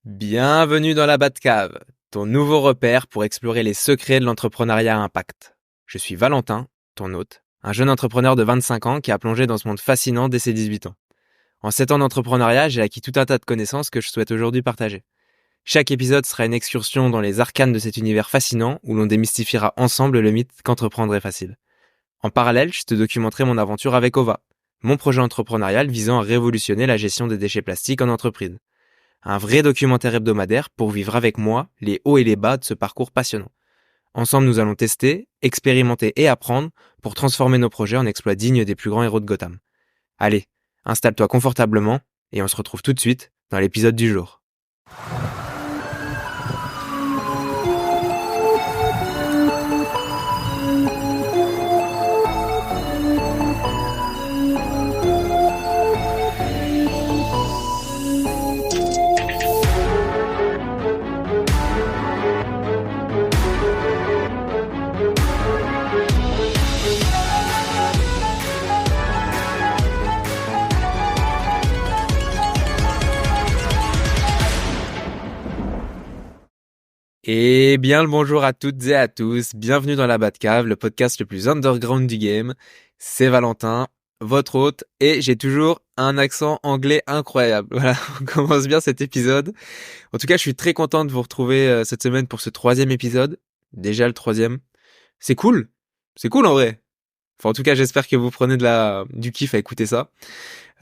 Bienvenue dans la Batcave, ton nouveau repère pour explorer les secrets de l'entrepreneuriat à impact. Je suis Valentin, ton hôte, un jeune entrepreneur de 25 ans qui a plongé dans ce monde fascinant dès ses 18 ans. En 7 ans d'entrepreneuriat, j'ai acquis tout un tas de connaissances que je souhaite aujourd'hui partager. Chaque épisode sera une excursion dans les arcanes de cet univers fascinant où l'on démystifiera ensemble le mythe qu'entreprendre est facile. En parallèle, je te documenterai mon aventure avec OVA, mon projet entrepreneurial visant à révolutionner la gestion des déchets plastiques en entreprise. Un vrai documentaire hebdomadaire pour vivre avec moi les hauts et les bas de ce parcours passionnant. Ensemble, nous allons tester, expérimenter et apprendre pour transformer nos projets en exploits dignes des plus grands héros de Gotham. Allez, installe-toi confortablement et on se retrouve tout de suite dans l'épisode du jour. Et bien le bonjour à toutes et à tous, bienvenue dans la Batcave, le podcast le plus underground du game. C'est Valentin, votre hôte, et j'ai toujours un accent anglais incroyable. Voilà, on commence bien cet épisode. En tout cas, je suis très content de vous retrouver cette semaine pour ce 3e épisode. Déjà le 3e. C'est cool en vrai. Enfin, en tout cas, j'espère que vous prenez du kiff à écouter ça,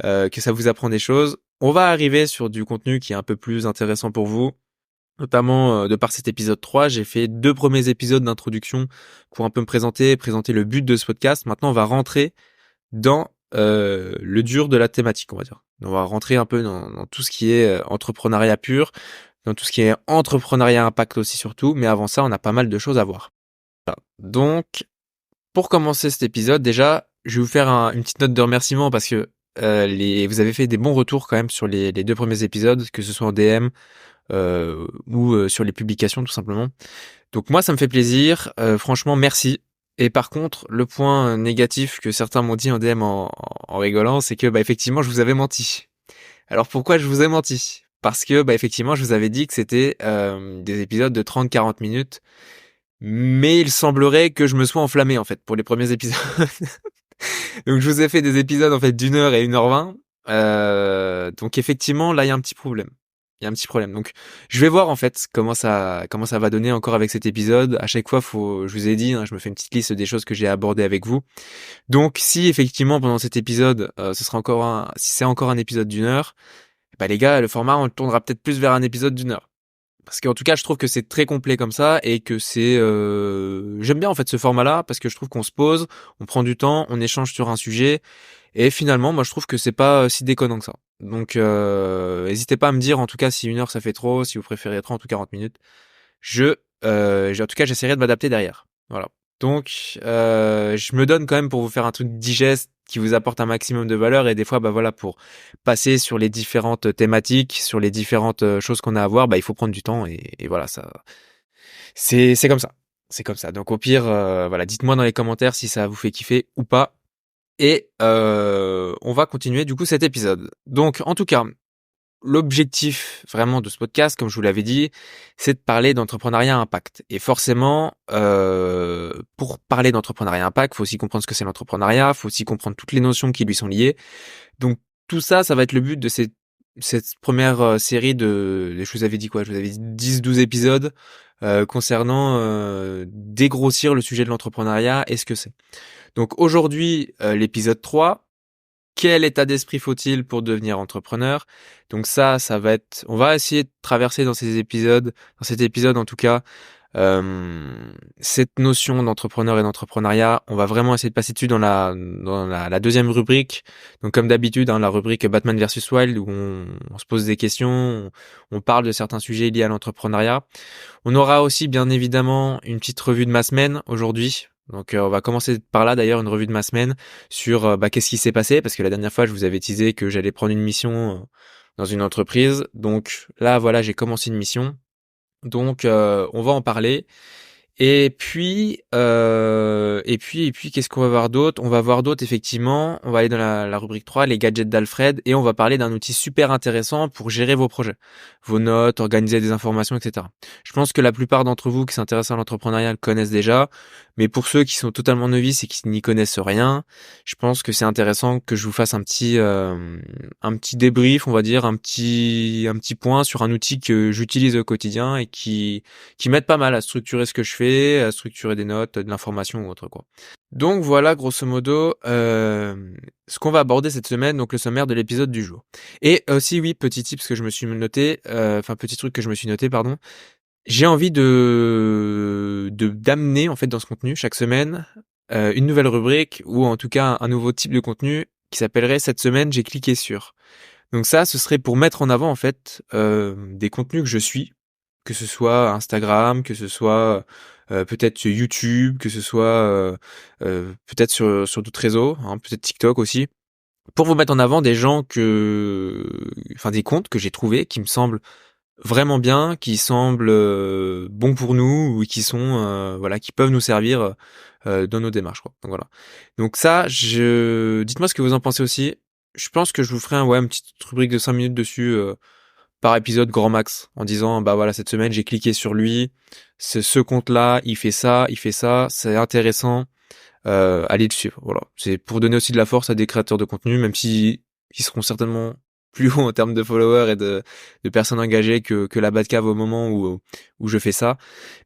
que ça vous apprend des choses. On va arriver sur du contenu qui est un peu plus intéressant pour vous. Notamment, de par cet épisode 3, j'ai fait 2 premiers épisodes d'introduction pour un peu me présenter le but de ce podcast. Maintenant, on va rentrer dans le dur de la thématique, on va dire. On va rentrer un peu dans tout ce qui est entrepreneuriat pur, dans tout ce qui est entrepreneuriat impact aussi surtout, mais avant ça, on a pas mal de choses à voir. Voilà. Donc, pour commencer cet épisode, déjà, je vais vous faire une petite note de remerciement parce que vous avez fait des bons retours quand même sur les 2 premiers épisodes, que ce soit en DM, ou sur les publications tout simplement. Donc moi ça me fait plaisir, franchement merci. Et par contre le point négatif que certains m'ont dit en DM en rigolant, c'est que effectivement je vous avais menti. Alors pourquoi je vous ai menti? Parce que effectivement je vous avais dit que c'était des épisodes de 30-40 minutes, mais il semblerait que je me sois enflammé en fait pour les premiers épisodes. Donc je vous ai fait des épisodes en fait d'1 heure et 1h20. Donc effectivement là il y a un petit problème. Il y a un petit problème. Donc, je vais voir en fait comment ça va donner encore avec cet épisode. À chaque fois, je vous ai dit, je me fais une petite liste des choses que j'ai abordées avec vous. Donc, si effectivement pendant cet épisode, si c'est encore un épisode d'1 heure, les gars, le format on le tournera peut-être plus vers un épisode d'1 heure. Parce qu'en tout cas, je trouve que c'est très complet comme ça et que j'aime bien en fait ce format-là parce que je trouve qu'on se pose, on prend du temps, on échange sur un sujet. Et finalement, moi, je trouve que c'est pas si déconnant que ça. Donc, n'hésitez pas à me dire, en tout cas, si 1 heure ça fait trop, si vous préférez 30 ou 40 minutes. En tout cas, j'essaierai de m'adapter derrière. Voilà. Donc, je me donne quand même pour vous faire un truc digeste qui vous apporte un maximum de valeur et des fois, voilà, pour passer sur les différentes thématiques, sur les différentes choses qu'on a à voir, il faut prendre du temps et voilà, ça, c'est comme ça. C'est comme ça. Donc, au pire, voilà, dites-moi dans les commentaires si ça vous fait kiffer ou pas. Et on va continuer du coup cet épisode. Donc en tout cas, l'objectif vraiment de ce podcast, comme je vous l'avais dit, c'est de parler d'entrepreneuriat impact. Et forcément, pour parler d'entrepreneuriat impact, faut aussi comprendre ce que c'est l'entrepreneuriat, faut aussi comprendre toutes les notions qui lui sont liées. Donc tout ça, ça va être le but de cette première série je vous avais dit quoi? Je vous avais dit 10-12 épisodes concernant dégrossir le sujet de l'entrepreneuriat et ce que c'est. Donc aujourd'hui, l'épisode 3, quel état d'esprit faut-il pour devenir entrepreneur? Donc ça va être, on va essayer de traverser dans cet épisode en tout cas, cette notion d'entrepreneur et d'entrepreneuriat. On va vraiment essayer de passer dessus dans la deuxième rubrique. Donc comme d'habitude, la rubrique Batman versus Wild où on se pose des questions, on parle de certains sujets liés à l'entrepreneuriat. On aura aussi bien évidemment une petite revue de ma semaine aujourd'hui. Donc on va commencer par là d'ailleurs, une revue de ma semaine sur qu'est-ce qui s'est passé, parce que la dernière fois je vous avais teasé que j'allais prendre une mission dans une entreprise. Donc là voilà, j'ai commencé une mission. Donc on va en parler. Et puis, qu'est-ce qu'on va voir d'autre? On va voir d'autres, effectivement. On va aller dans la rubrique 3, les gadgets d'Alfred, et on va parler d'un outil super intéressant pour gérer vos projets, vos notes, organiser des informations, etc. Je pense que la plupart d'entre vous qui s'intéressent à l'entrepreneuriat le connaissent déjà, mais pour ceux qui sont totalement novices et qui n'y connaissent rien, je pense que c'est intéressant que je vous fasse un petit débrief, on va dire, un petit point sur un outil que j'utilise au quotidien et qui m'aide pas mal à structurer ce que je fais, à structurer des notes, de l'information ou autre quoi. Donc voilà, grosso modo, ce qu'on va aborder cette semaine, donc le sommaire de l'épisode du jour. Et aussi, oui, petit tips que je me suis noté, enfin petit truc que je me suis noté, pardon. J'ai envie d'amener en fait dans ce contenu chaque semaine une nouvelle rubrique ou en tout cas un nouveau type de contenu qui s'appellerait cette semaine j'ai cliqué sur. Donc ça, ce serait pour mettre en avant en fait des contenus que je suis, que ce soit Instagram, que ce soit peut-être YouTube, que ce soit peut-être sur d'autres réseaux, hein, peut-être TikTok aussi, pour vous mettre en avant des gens enfin des comptes que j'ai trouvés qui me semblent vraiment bien, qui semblent bons pour nous ou qui sont voilà, qui peuvent nous servir dans nos démarches quoi. Donc voilà. Donc ça, dites-moi ce que vous en pensez aussi. Je pense que je vous ferai une petite rubrique de 5 minutes dessus par épisode grand max en disant bah voilà, cette semaine j'ai cliqué sur lui, c'est ce compte-là, il fait ça, c'est intéressant, allez le suivre. Voilà, c'est pour donner aussi de la force à des créateurs de contenu, même si ils seront certainement plus hauts en termes de followers et de personnes engagées que la Batcave au moment où je fais ça.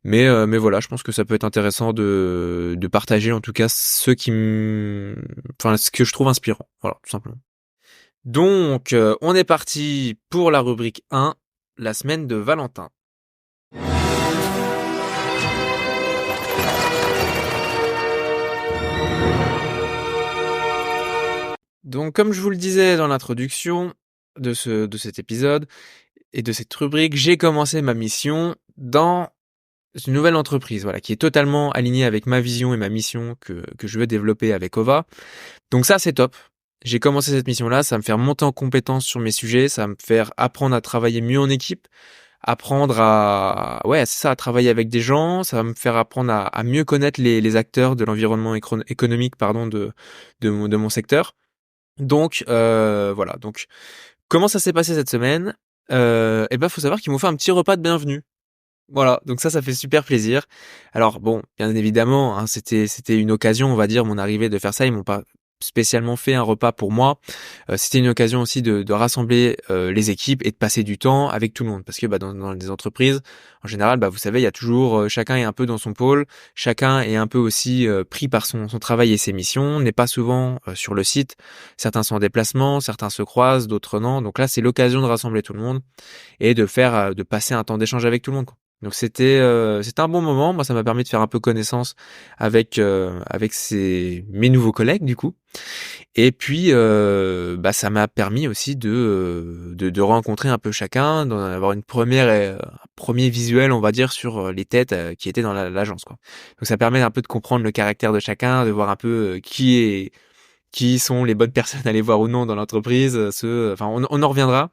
Mais voilà, je pense que ça peut être intéressant de partager en tout cas enfin ce que je trouve inspirant. Voilà, tout simplement. Donc, on est parti pour la rubrique 1, la semaine de Valentin. Donc, comme je vous le disais dans l'introduction de cet épisode et de cette rubrique, j'ai commencé ma mission dans une nouvelle entreprise, voilà, qui est totalement alignée avec ma vision et ma mission que je veux développer avec Ova. Donc ça, c'est top. J'ai commencé cette mission-là, ça va me faire monter en compétence sur mes sujets, ça va me faire apprendre à travailler mieux en équipe, apprendre ouais, c'est ça, à travailler avec des gens, ça va me faire apprendre à mieux connaître les acteurs de l'environnement économique, pardon, de mon secteur. Donc, voilà. Donc, comment ça s'est passé cette semaine? Eh ben, faut savoir qu'ils m'ont fait un petit repas de bienvenue. Voilà, donc ça fait super plaisir. Alors bon, bien évidemment, hein, c'était une occasion, on va dire, mon arrivée de faire ça. Ils m'ont pas spécialement fait un repas pour moi. C'était une occasion aussi de rassembler les équipes et de passer du temps avec tout le monde. Parce que bah, dans les entreprises, en général, bah, vous savez, il y a toujours chacun est un peu dans son pôle, chacun est un peu aussi pris par son travail et ses missions, n'est pas souvent sur le site. Certains sont en déplacement, certains se croisent, d'autres non. Donc là, c'est l'occasion de rassembler tout le monde et de passer un temps d'échange avec tout le monde, quoi. Donc c'était un bon moment. Moi, ça m'a permis de faire un peu connaissance avec mes nouveaux collègues du coup. Et puis bah ça m'a permis aussi de rencontrer un peu chacun, d'en avoir un premier visuel, on va dire, sur les têtes qui étaient dans l'agence quoi. Donc ça permet un peu de comprendre le caractère de chacun, de voir un peu qui sont les bonnes personnes à aller voir ou non dans l'entreprise. Enfin, on en reviendra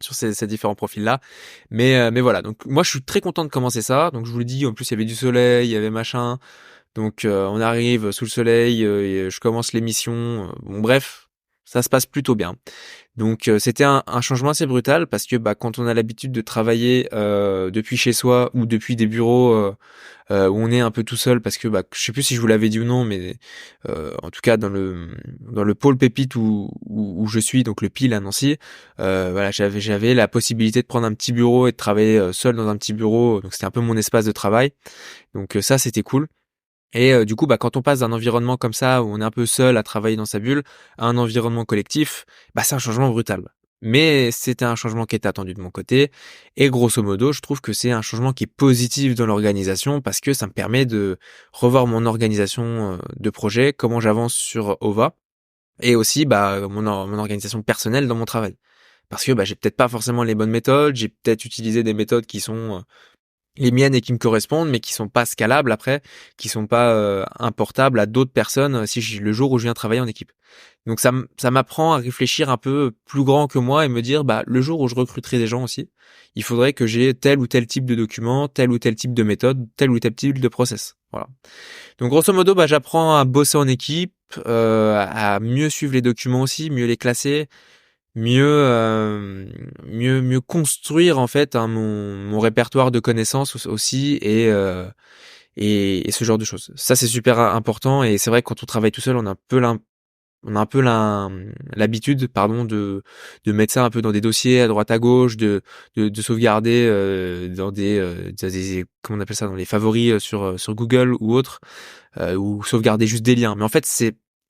sur ces différents profils-là. Mais voilà, donc moi je suis très content de commencer ça. Donc je vous le dis, en plus il y avait du soleil, il y avait machin. Donc on arrive sous le soleil, et je commence l'émission. Bon bref, ça se passe plutôt bien. Donc c'était un changement assez brutal parce que bah, quand on a l'habitude de travailler depuis chez soi ou depuis des bureaux où on est un peu tout seul parce que bah, je sais plus si je vous l'avais dit ou non, mais en tout cas dans le pôle pépite où je suis, donc le PIL à Nancy, voilà, j'avais la possibilité de prendre un petit bureau et de travailler seul dans un petit bureau, donc c'était un peu mon espace de travail. Donc ça c'était cool. Et du coup, bah, quand on passe d'un environnement comme ça, où on est un peu seul à travailler dans sa bulle, à un environnement collectif, bah, c'est un changement brutal. Mais c'était un changement qui était attendu de mon côté. Et grosso modo, je trouve que c'est un changement qui est positif dans l'organisation parce que ça me permet de revoir mon organisation de projet, comment j'avance sur OVA, et aussi bah, mon organisation personnelle dans mon travail. Parce que bah, j'ai peut-être pas forcément les bonnes méthodes, j'ai peut-être utilisé des méthodes qui sont les miennes et qui me correspondent, mais qui sont pas scalables après, qui sont pas importables à d'autres personnes le jour où je viens travailler en équipe. Donc ça m'apprend à réfléchir un peu plus grand que moi et me dire bah le jour où je recruterai des gens aussi, il faudrait que j'ai tel ou tel type de document, tel ou tel type de méthode, tel ou tel type de process. Voilà. Donc grosso modo, bah j'apprends à bosser en équipe, à mieux suivre les documents aussi, mieux les classer, mieux construire en fait mon répertoire de connaissances aussi et ce genre de choses. Ça c'est super important et c'est vrai que quand on travaille tout seul, on a un peu l'habitude pardon de mettre ça un peu dans des dossiers à droite à gauche, de sauvegarder dans des comment on appelle ça dans les favoris sur Google ou autre ou sauvegarder juste des liens. Mais en fait,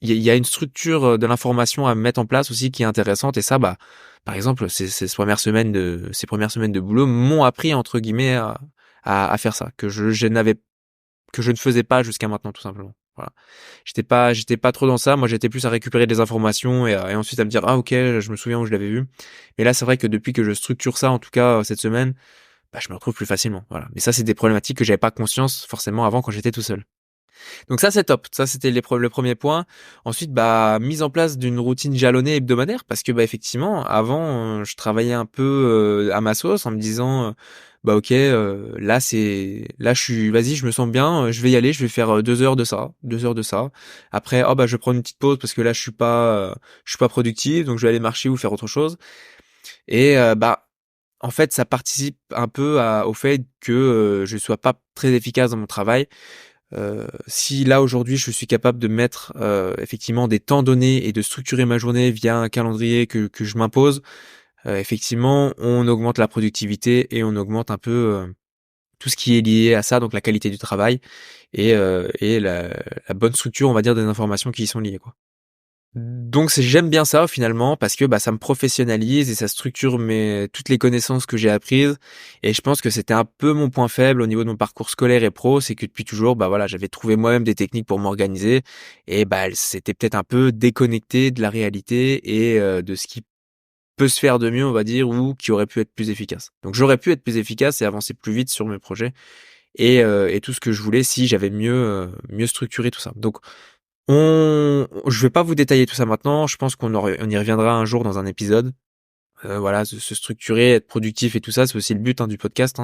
il y a une structure de l'information à mettre en place aussi qui est intéressante et ça, bah, par exemple, ces premières semaines de boulot m'ont appris entre guillemets à faire ça, que je ne faisais pas jusqu'à maintenant tout simplement. Voilà. J'étais pas trop dans ça. Moi, j'étais plus à récupérer des informations et ensuite à me dire ah ok, je me souviens où je l'avais vu. Mais là, c'est vrai que depuis que je structure ça, en tout cas cette semaine, bah, je me retrouve plus facilement. Voilà. Mais ça, c'est des problématiques que j'avais pas conscience forcément avant quand j'étais tout seul. Donc ça c'est top, ça c'était le premier point. Ensuite bah mise en place d'une routine jalonnée hebdomadaire parce que bah effectivement avant je travaillais un peu à ma sauce en me disant bah ok là je suis vas-y je me sens bien je vais y aller je vais faire 2 heures de ça 2 heures de ça après oh bah je vais prendre une petite pause parce que là je suis pas productif donc je vais aller marcher ou faire autre chose et bah en fait ça participe un peu au fait que je sois pas très efficace dans mon travail si là aujourd'hui je suis capable de mettre effectivement des temps donnés et de structurer ma journée via un calendrier que je m'impose, effectivement on augmente la productivité et on augmente un peu tout ce qui est lié à ça, donc la qualité du travail et la bonne structure on va dire des informations qui y sont liées quoi. Donc j'aime bien ça finalement parce que bah ça me professionnalise et ça structure toutes les connaissances que j'ai apprises et je pense que c'était un peu mon point faible au niveau de mon parcours scolaire et pro, c'est que depuis toujours bah voilà, j'avais trouvé moi-même des techniques pour m'organiser et bah c'était peut-être un peu déconnecté de la réalité et de ce qui peut se faire de mieux, on va dire, ou qui aurait pu être plus efficace. Donc j'aurais pu être plus efficace et avancer plus vite sur mes projets et tout ce que je voulais si j'avais mieux structuré tout ça. Donc je vais pas vous détailler tout ça maintenant. Je pense on y reviendra un jour dans un épisode. Voilà, se structurer, être productif et tout ça, c'est aussi le but du podcast.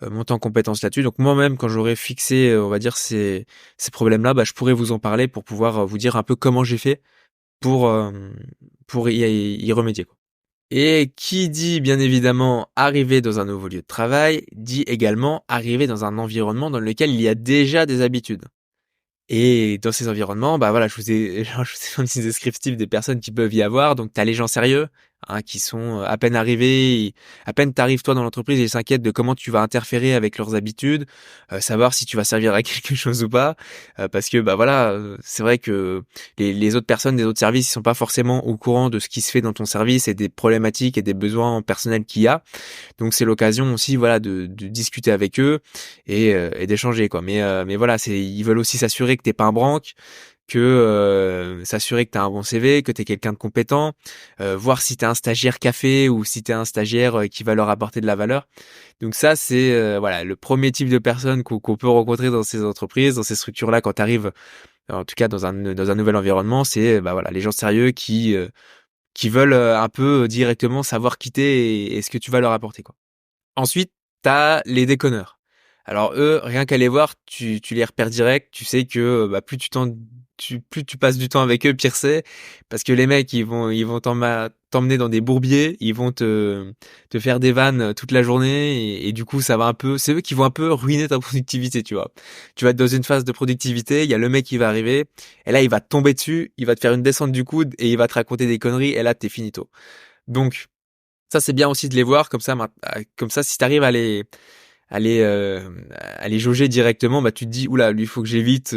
Monter en compétence là-dessus. Donc moi-même, quand j'aurai fixé, on va dire ces problèmes-là, bah, je pourrais vous en parler pour pouvoir vous dire un peu comment j'ai fait pour euh, pour y remédier, quoi. Et qui dit bien évidemment arriver dans un nouveau lieu de travail, dit également arriver dans un environnement dans lequel il y a déjà des habitudes. Et dans ces environnements, bah voilà, je vous ai fait un petit descriptif des personnes qui peuvent y avoir. Donc, t'as les gens sérieux, qui sont à peine arrivés, à peine t'arrives toi dans l'entreprise, ils s'inquiètent de comment tu vas interférer avec leurs habitudes, savoir si tu vas servir à quelque chose ou pas, parce que bah voilà, c'est vrai que les autres personnes des autres services, ils sont pas forcément au courant de ce qui se fait dans ton service et des problématiques et des besoins personnels qu'il y a. Donc c'est l'occasion aussi voilà de discuter avec eux et d'échanger quoi. Mais voilà, ils veulent aussi s'assurer que t'es pas un branque, que s'assurer que t'as un bon CV, que t'es quelqu'un de compétent, voir si t'es un stagiaire café ou si t'es un stagiaire qui va leur apporter de la valeur. Donc ça c'est voilà le premier type de personne qu'on peut rencontrer dans ces entreprises, dans ces structures là quand t'arrives en tout cas dans un nouvel environnement, c'est bah voilà les gens sérieux qui veulent un peu directement savoir qui t'es et ce que tu vas leur apporter quoi. Ensuite, t'as les déconneurs. Alors eux, rien qu'à les voir, tu les repères direct. Tu sais que bah, plus tu passes du temps avec eux, pire c'est. Parce que les mecs, ils vont t'emmener dans des bourbiers, ils vont te faire des vannes toute la journée et du coup, ça va un peu, c'est eux qui vont un peu ruiner ta productivité, tu vois. Tu vas être dans une phase de productivité, il y a le mec qui va arriver, et là, il va te tomber dessus, il va te faire une descente du coude et il va te raconter des conneries, et là, t'es finito. Donc, ça, c'est bien aussi de les voir comme ça, si t'arrives à les jauger directement, bah tu te dis oula, lui faut que j'évite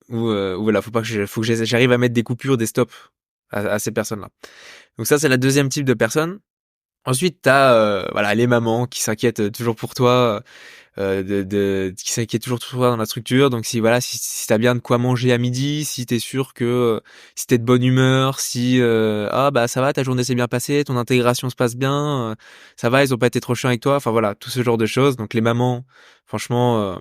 ou voilà, faut que j'arrive à mettre des coupures, des stops à ces personnes-là. Donc ça, c'est la deuxième type de personne. Ensuite, t'as voilà les mamans qui s'inquiètent toujours pour toi, qui s'inquiètent toujours pour toi dans la structure. Donc si voilà, si t'as bien de quoi manger à midi, si t'es sûr que si t'es de bonne humeur, si ah bah ça va, ta journée s'est bien passée, ton intégration se passe bien, ça va, ils ont pas été trop chiants avec toi. Enfin voilà, tout ce genre de choses. Donc les mamans, franchement,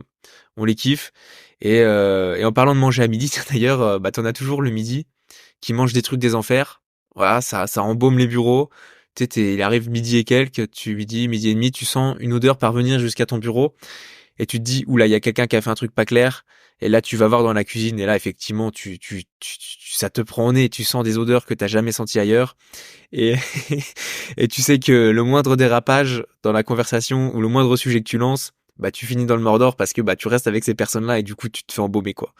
on les kiffe. Et en parlant de manger à midi, tiens, d'ailleurs, bah t'en as toujours le midi qui mange des trucs des enfers. Voilà, ça embaume les bureaux. Tu sais, il arrive midi et quelques, midi et demi, tu sens une odeur parvenir jusqu'à ton bureau et tu te dis, oula, il y a quelqu'un qui a fait un truc pas clair. Et là, tu vas voir dans la cuisine et là, effectivement, ça te prend au nez, tu sens des odeurs que t'as jamais senties ailleurs. Et, et tu sais que le moindre dérapage dans la conversation ou le moindre sujet que tu lances, bah, tu finis dans le Mordor parce que, bah, tu restes avec ces personnes-là et du coup, tu te fais embaumer, quoi.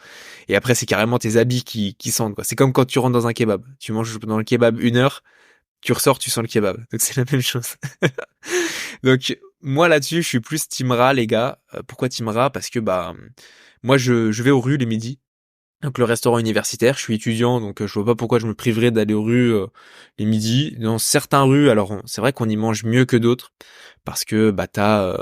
Et après, c'est carrément tes habits qui sentent, quoi. C'est comme quand tu rentres dans un kebab. Tu manges dans le kebab 1 heure, tu ressors, tu sens le kebab. Donc c'est la même chose. Donc moi là-dessus, je suis plus Team Ra, les gars. Pourquoi Team Ra? Parce que bah moi je vais aux rues les midis. Donc le restaurant universitaire, je suis étudiant, donc je vois pas pourquoi je me priverais d'aller aux rues les midis. Dans certains rues, alors c'est vrai qu'on y mange mieux que d'autres, parce que bah t'as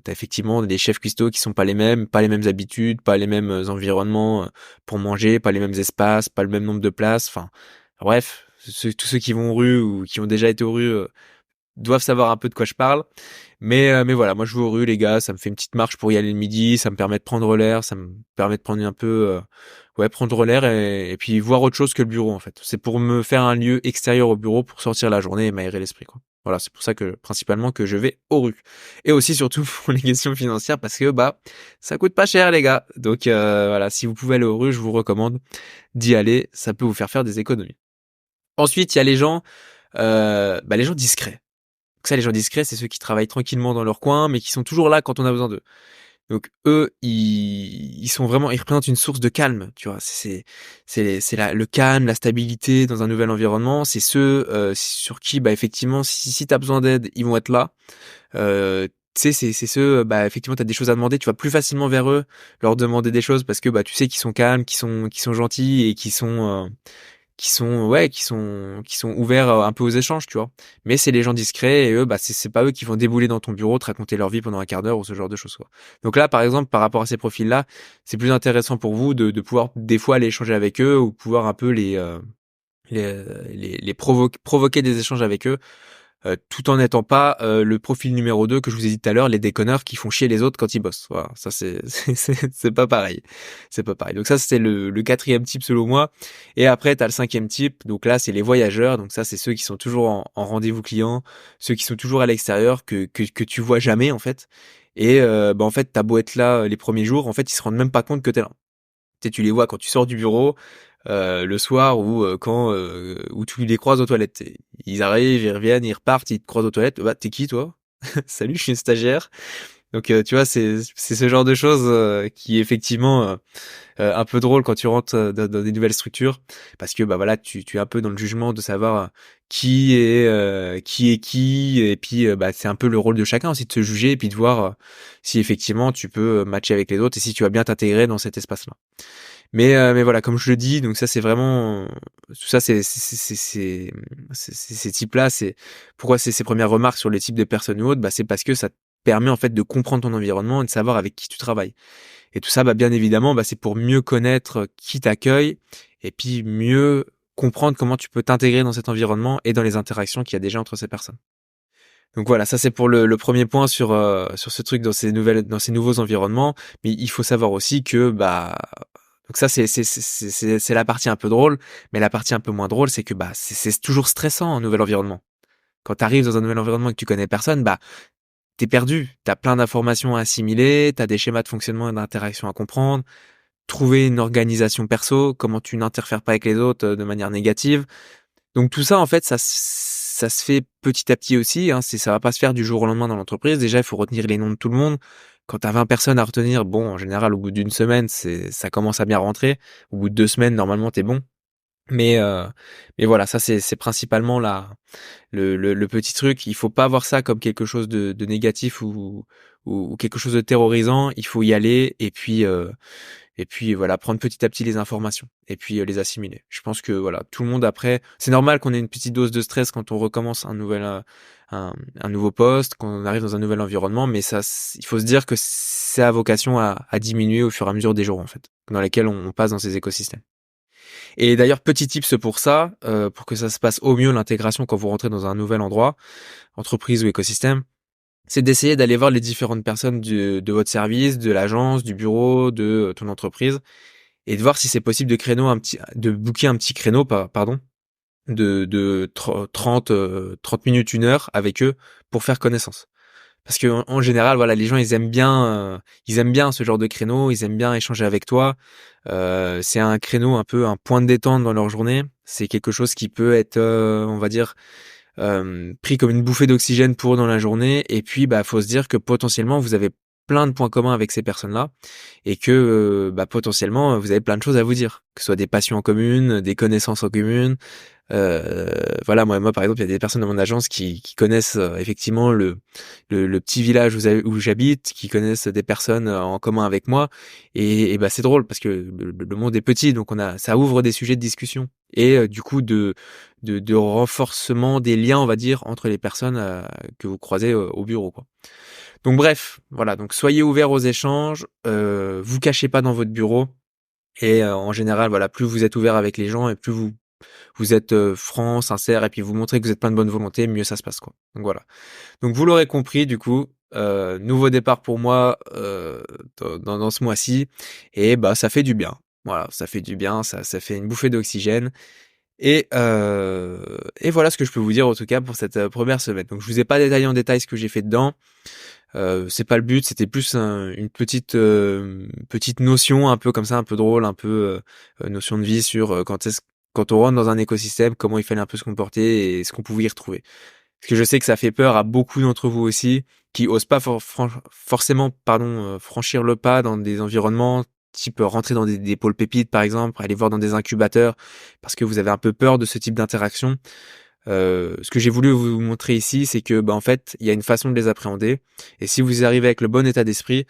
effectivement des chefs cuistots qui sont pas les mêmes habitudes, pas les mêmes environnements pour manger, pas les mêmes espaces, pas le même nombre de places. Enfin bref, tous ceux qui vont aux rues ou qui ont déjà été aux rues doivent savoir un peu de quoi je parle. Mais voilà, moi je vais aux rues, les gars, ça me fait une petite marche pour y aller le midi, ça me permet de prendre l'air, ça me permet de prendre un peu, ouais, prendre l'air et puis voir autre chose que le bureau en fait. C'est pour me faire un lieu extérieur au bureau pour sortir la journée et m'aérer l'esprit, quoi. Voilà, c'est pour ça que principalement que je vais aux rues. Et aussi surtout pour les questions financières parce que bah ça coûte pas cher les gars. Donc voilà, si vous pouvez aller aux rues, je vous recommande d'y aller, ça peut vous faire des économies. Ensuite, il y a les gens discrets. Donc ça, les gens discrets, c'est ceux qui travaillent tranquillement dans leur coin, mais qui sont toujours là quand on a besoin d'eux. Donc eux, ils sont vraiment, ils représentent une source de calme, tu vois. Le calme, la stabilité dans un nouvel environnement. C'est ceux sur qui, bah effectivement, si t'as besoin d'aide, ils vont être là. Tu sais, c'est ceux, bah effectivement, t'as des choses à demander, tu vas plus facilement vers eux, leur demander des choses parce que bah tu sais qu'ils sont calmes, qu'ils sont gentils et qui sont ouverts un peu aux échanges, tu vois. Mais c'est les gens discrets et eux, bah c'est pas eux qui vont débouler dans ton bureau, te raconter leur vie pendant un quart d'heure ou ce genre de choses, quoi. Donc là, par exemple, par rapport à ces profils-là, c'est plus intéressant pour vous de pouvoir des fois aller échanger avec eux ou pouvoir un peu provoquer des échanges avec eux tout en n'étant pas le profil numéro 2 que je vous ai dit tout à l'heure, les déconneurs qui font chier les autres quand ils bossent. Voilà, ça c'est pas pareil. C'est pas pareil. Donc ça c'est le quatrième type selon moi. Et après t'as le cinquième type. Donc là c'est les voyageurs. Donc ça c'est ceux qui sont toujours en rendez-vous client, ceux qui sont toujours à l'extérieur que tu vois jamais en fait. Et bah en fait t'as beau être là les premiers jours, en fait ils se rendent même pas compte que t'es là. Tu les vois quand tu sors du bureau, le soir ou où tu les croises aux toilettes. Ils arrivent, ils reviennent, ils repartent, ils te croisent aux toilettes. Bah, t'es qui toi? Salut, je suis une stagiaire. Donc tu vois, c'est ce genre de choses qui est effectivement un peu drôle quand tu rentres dans des nouvelles structures parce que bah voilà, tu es un peu dans le jugement de savoir qui est qui et puis bah c'est un peu le rôle de chacun aussi de se juger et puis de voir si effectivement tu peux matcher avec les autres et si tu vas bien t'intégrer dans cet espace-là. Mais voilà, comme je le dis, donc ça c'est vraiment tout ça ces types-là, c'est pourquoi c'est ces premières remarques sur les types de personnes ou autres, bah c'est parce que ça te permet en fait de comprendre ton environnement et de savoir avec qui tu travailles. Et tout ça, bah bien évidemment, bah c'est pour mieux connaître qui t'accueille et puis mieux comprendre comment tu peux t'intégrer dans cet environnement et dans les interactions qu'il y a déjà entre ces personnes. Donc voilà, ça c'est pour le premier point sur ce truc dans ces nouveaux environnements. Mais il faut savoir aussi que bah donc ça c'est la partie un peu drôle, mais la partie un peu moins drôle c'est que bah c'est toujours stressant un nouvel environnement. Quand tu arrives dans un nouvel environnement et que tu connais personne, bah t'es perdu. T'as plein d'informations à assimiler, t'as des schémas de fonctionnement et d'interaction à comprendre, trouver une organisation perso, comment tu n'interfères pas avec les autres de manière négative. Donc tout ça, en fait, ça se fait petit à petit aussi. Hein, ça va pas se faire du jour au lendemain dans l'entreprise. Déjà, il faut retenir les noms de tout le monde. Quand t'as 20 personnes à retenir, bon, en général, au bout d'une semaine, ça commence à bien rentrer. Au bout de 2 semaines, normalement, t'es bon. Mais euh, mais voilà, ça c'est principalement le petit truc. Il faut pas voir ça comme quelque chose de négatif ou quelque chose de terrorisant. Il faut y aller et puis voilà, prendre petit à petit les informations et puis les assimiler. Je pense que voilà, tout le monde après, c'est normal qu'on ait une petite dose de stress quand on recommence un nouveau poste, quand on arrive dans un nouvel environnement, mais ça, il faut se dire que c'est à vocation à diminuer au fur et à mesure des jours en fait, dans lesquels on passe dans ces écosystèmes. Et d'ailleurs, petit tips pour ça, pour que ça se passe au mieux l'intégration quand vous rentrez dans un nouvel endroit, entreprise ou écosystème, c'est d'essayer d'aller voir les différentes personnes de votre service, de l'agence, du bureau, de ton entreprise, et de voir si c'est possible de booker un petit créneau, pardon, de 30 minutes, 1 heure avec eux pour faire connaissance. Parce que en général, voilà, les gens ils aiment bien ce genre de créneau, ils aiment bien échanger avec toi. C'est un créneau un peu un point de détente dans leur journée. C'est quelque chose qui peut être, on va dire, pris comme une bouffée d'oxygène pour dans la journée. Et puis, bah, faut se dire que potentiellement, vous avez plein de points communs avec ces personnes-là et que, bah, potentiellement, vous avez plein de choses à vous dire, que ce soit des passions en commun, des connaissances en commun. Voilà, moi, par exemple, il y a des personnes dans mon agence qui connaissent effectivement le petit village où j'habite, qui connaissent des personnes en commun avec moi, et bah c'est drôle parce que le monde est petit, donc ça ouvre des sujets de discussion et du coup de renforcement des liens, on va dire, entre les personnes que vous croisez au bureau, quoi. Donc bref, voilà, donc soyez ouverts aux échanges, vous cachez pas dans votre bureau. Et en général, voilà, plus vous êtes ouvert avec les gens et plus vous êtes franc, sincère, et puis vous montrez que vous êtes plein de bonne volonté, mieux ça se passe, quoi. Donc voilà. Donc vous l'aurez compris, du coup, nouveau départ pour moi dans ce mois-ci, et bah ça fait du bien. Voilà, ça fait du bien, ça fait une bouffée d'oxygène. Et voilà ce que je peux vous dire en tout cas pour cette première semaine. Donc je vous ai pas détaillé en détail ce que j'ai fait dedans. C'est pas le but, c'était plus une petite notion un peu comme ça, un peu drôle, un peu notion de vie sur quand on rentre dans un écosystème, comment il fallait un peu se comporter et ce qu'on pouvait y retrouver. Parce que je sais que ça fait peur à beaucoup d'entre vous aussi, qui osent pas forcément, franchir le pas dans des environnements type rentrer dans des pôles pépites par exemple, aller voir dans des incubateurs, parce que vous avez un peu peur de ce type d'interaction. Ce que j'ai voulu vous montrer ici, c'est que, bah, en fait, il y a une façon de les appréhender. Et si vous arrivez avec le bon état d'esprit,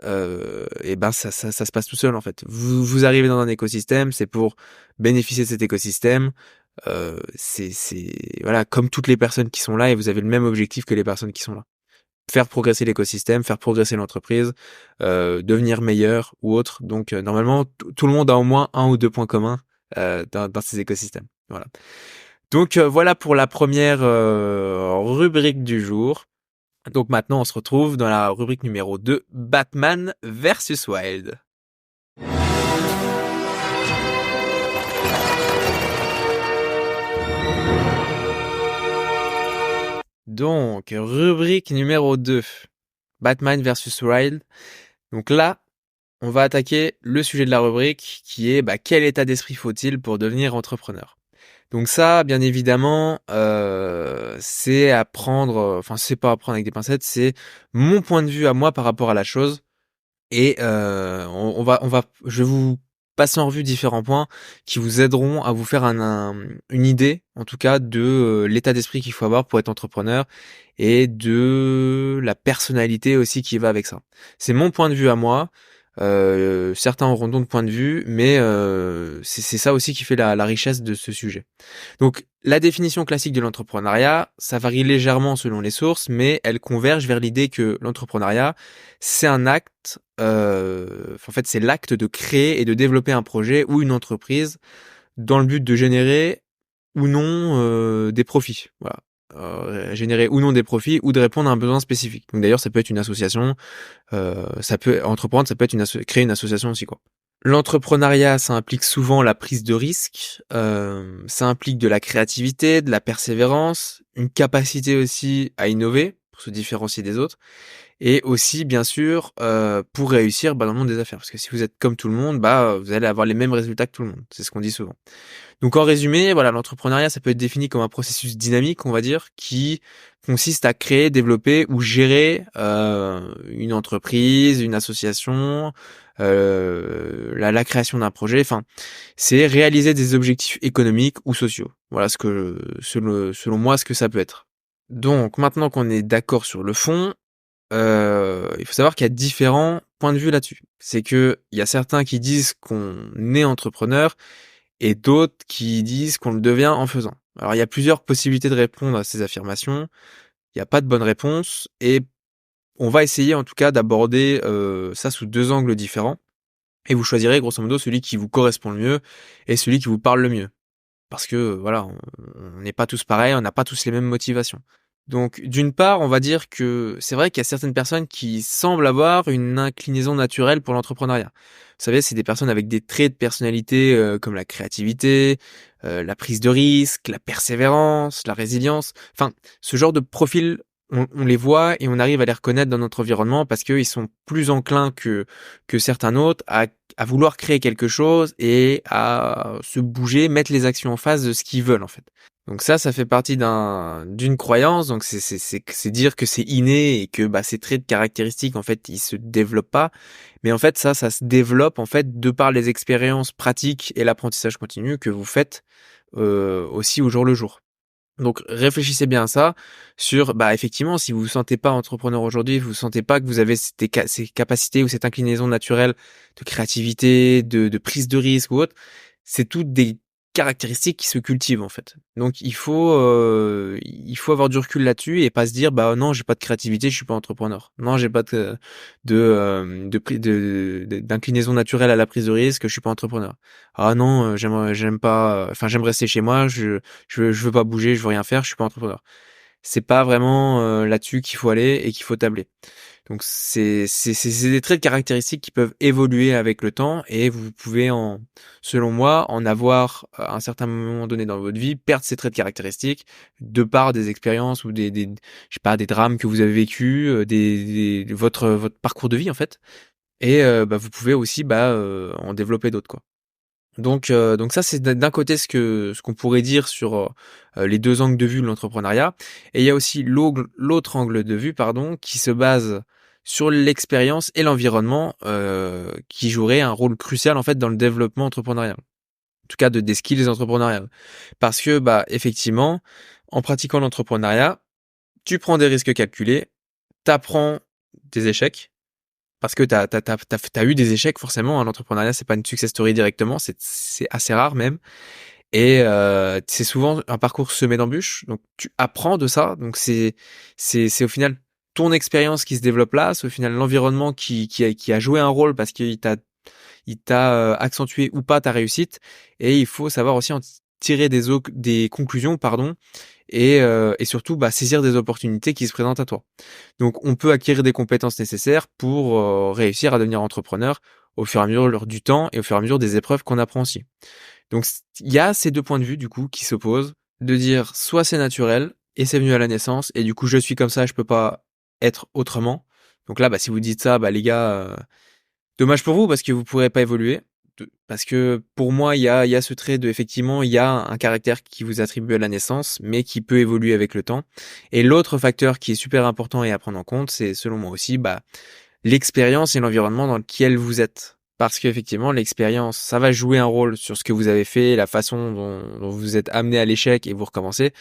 et ben ça se passe tout seul en fait. Vous arrivez dans un écosystème, c'est pour bénéficier de cet écosystème. C'est voilà, comme toutes les personnes qui sont là, et vous avez le même objectif que les personnes qui sont là. Faire progresser l'écosystème, faire progresser l'entreprise, devenir meilleur ou autre. Donc normalement, tout le monde a au moins un ou deux points communs dans ces écosystèmes. Voilà. Donc voilà pour la première rubrique du jour. Donc maintenant on se retrouve dans la rubrique numéro 2, Batman versus Wild. Donc rubrique numéro 2, Batman versus Wild. Donc là, on va attaquer le sujet de la rubrique qui est quel état d'esprit faut-il pour devenir entrepreneur. Donc ça, bien évidemment, c'est à prendre, enfin c'est pas à prendre avec des pincettes, c'est mon point de vue à moi par rapport à la chose. Et je vais vous passer en revue différents points qui vous aideront à vous faire une idée, en tout cas, de l'état d'esprit qu'il faut avoir pour être entrepreneur et de la personnalité aussi qui va avec ça. C'est mon point de vue à moi. Certains auront d'autres points de vue, mais c'est ça aussi qui fait la richesse de ce sujet. Donc, la définition classique de l'entrepreneuriat, ça varie légèrement selon les sources, mais elle converge vers l'idée que l'entrepreneuriat, c'est un acte, en fait, c'est l'acte de créer et de développer un projet ou une entreprise dans le but de générer ou non des profits. Voilà. Générer ou non des profits ou de répondre à un besoin spécifique. Donc d'ailleurs, ça peut être une association, entreprendre, ça peut être créer une association aussi, quoi. L'entrepreneuriat, ça implique souvent la prise de risque, ça implique de la créativité, de la persévérance, une capacité aussi à innover pour se différencier des autres, et aussi bien sûr pour réussir dans le monde des affaires. Parce que si vous êtes comme tout le monde, vous allez avoir les mêmes résultats que tout le monde. C'est ce qu'on dit souvent. Donc en résumé, voilà, l'entrepreneuriat, ça peut être défini comme un processus dynamique, on va dire, qui consiste à créer, développer ou gérer une entreprise, une association, la création d'un projet. Enfin, c'est réaliser des objectifs économiques ou sociaux. Voilà selon moi, ce que ça peut être. Donc maintenant qu'on est d'accord sur le fond, il faut savoir qu'il y a différents points de vue là-dessus. C'est que il y a certains qui disent qu'on est entrepreneur et d'autres qui disent qu'on le devient en faisant. Alors il y a plusieurs possibilités de répondre à ces affirmations. Il n'y a pas de bonne réponse et on va essayer en tout cas d'aborder ça sous deux angles différents. Et vous choisirez grosso modo celui qui vous correspond le mieux et celui qui vous parle le mieux. Parce que voilà, on n'est pas tous pareils, on n'a pas tous les mêmes motivations. Donc d'une part, on va dire que c'est vrai qu'il y a certaines personnes qui semblent avoir une inclinaison naturelle pour l'entrepreneuriat. Vous savez, c'est des personnes avec des traits de personnalité comme la créativité, la prise de risque, la persévérance, la résilience. Enfin, ce genre de profil, on les voit et on arrive à les reconnaître dans notre environnement parce qu'ils sont plus enclins que certains autres à vouloir créer quelque chose et à se bouger, mettre les actions en face de ce qu'ils veulent en fait. Donc ça fait partie d'une croyance. Donc c'est dire que c'est inné et que bah ces traits de caractéristiques en fait ils se développent pas. Mais en fait ça se développe en fait de par les expériences pratiques et l'apprentissage continu que vous faites aussi au jour le jour. Donc réfléchissez bien à ça sur bah effectivement si vous vous sentez pas entrepreneur aujourd'hui, vous sentez pas que vous avez ces capacités ou cette inclinaison naturelle de créativité, de prise de risque ou autre, c'est toutes des caractéristiques qui se cultivent en fait. Donc il faut avoir du recul là-dessus et pas se dire bah non, j'ai pas de créativité, je suis pas entrepreneur. Non, j'ai pas d'inclinaison naturelle à la prise de risque, je suis pas entrepreneur. Ah non, j'aime pas enfin j'aime rester chez moi, je veux pas bouger, je veux rien faire, je suis pas entrepreneur. C'est pas vraiment là-dessus qu'il faut aller et qu'il faut tabler. Donc c'est des traits de caractéristiques qui peuvent évoluer avec le temps et vous pouvez selon moi, en avoir à un certain moment donné dans votre vie, perdre ces traits de caractéristiques de par des expériences ou je sais pas, des drames que vous avez vécus, votre parcours de vie en fait. Et bah vous pouvez aussi en développer d'autres quoi. Donc ça c'est d'un côté ce qu'on pourrait dire sur les deux angles de vue de l'entrepreneuriat. Et il y a aussi l'autre angle de vue pardon qui se base sur l'expérience et l'environnement qui jouerait un rôle crucial en fait dans le développement entrepreneurial. En tout cas des skills entrepreneuriales. Parce que bah effectivement, en pratiquant l'entrepreneuriat, tu prends des risques calculés, t'apprends des échecs parce que t'as eu des échecs forcément. Hein, l'entrepreneuriat, c'est pas une success story directement, c'est assez rare même. Et c'est souvent un parcours semé d'embûches. Donc tu apprends de ça. Donc c'est au final ton expérience qui se développe là. C'est au final l'environnement qui a joué un rôle parce qu'il t'a accentué ou pas ta réussite. Et il faut savoir aussi en tirer des conclusions, pardon, et surtout saisir des opportunités qui se présentent à toi. Donc on peut acquérir des compétences nécessaires pour réussir à devenir entrepreneur au fur et à mesure du temps et au fur et à mesure des épreuves qu'on apprend aussi. Donc il y a ces deux points de vue du coup qui s'opposent, de dire soit c'est naturel et c'est venu à la naissance et du coup je suis comme ça, je peux pas être autrement. Donc là si vous dites ça, les gars, dommage pour vous parce que vous pourrez pas évoluer. Parce que pour moi, il y a ce trait de effectivement, il y a un caractère qui vous attribue à la naissance, mais qui peut évoluer avec le temps. Et l'autre facteur qui est super important et à prendre en compte, c'est selon moi aussi l'expérience et l'environnement dans lequel vous êtes. Parce qu'effectivement, l'expérience, ça va jouer un rôle sur ce que vous avez fait, la façon dont vous êtes amené à l'échec et vous recommencez.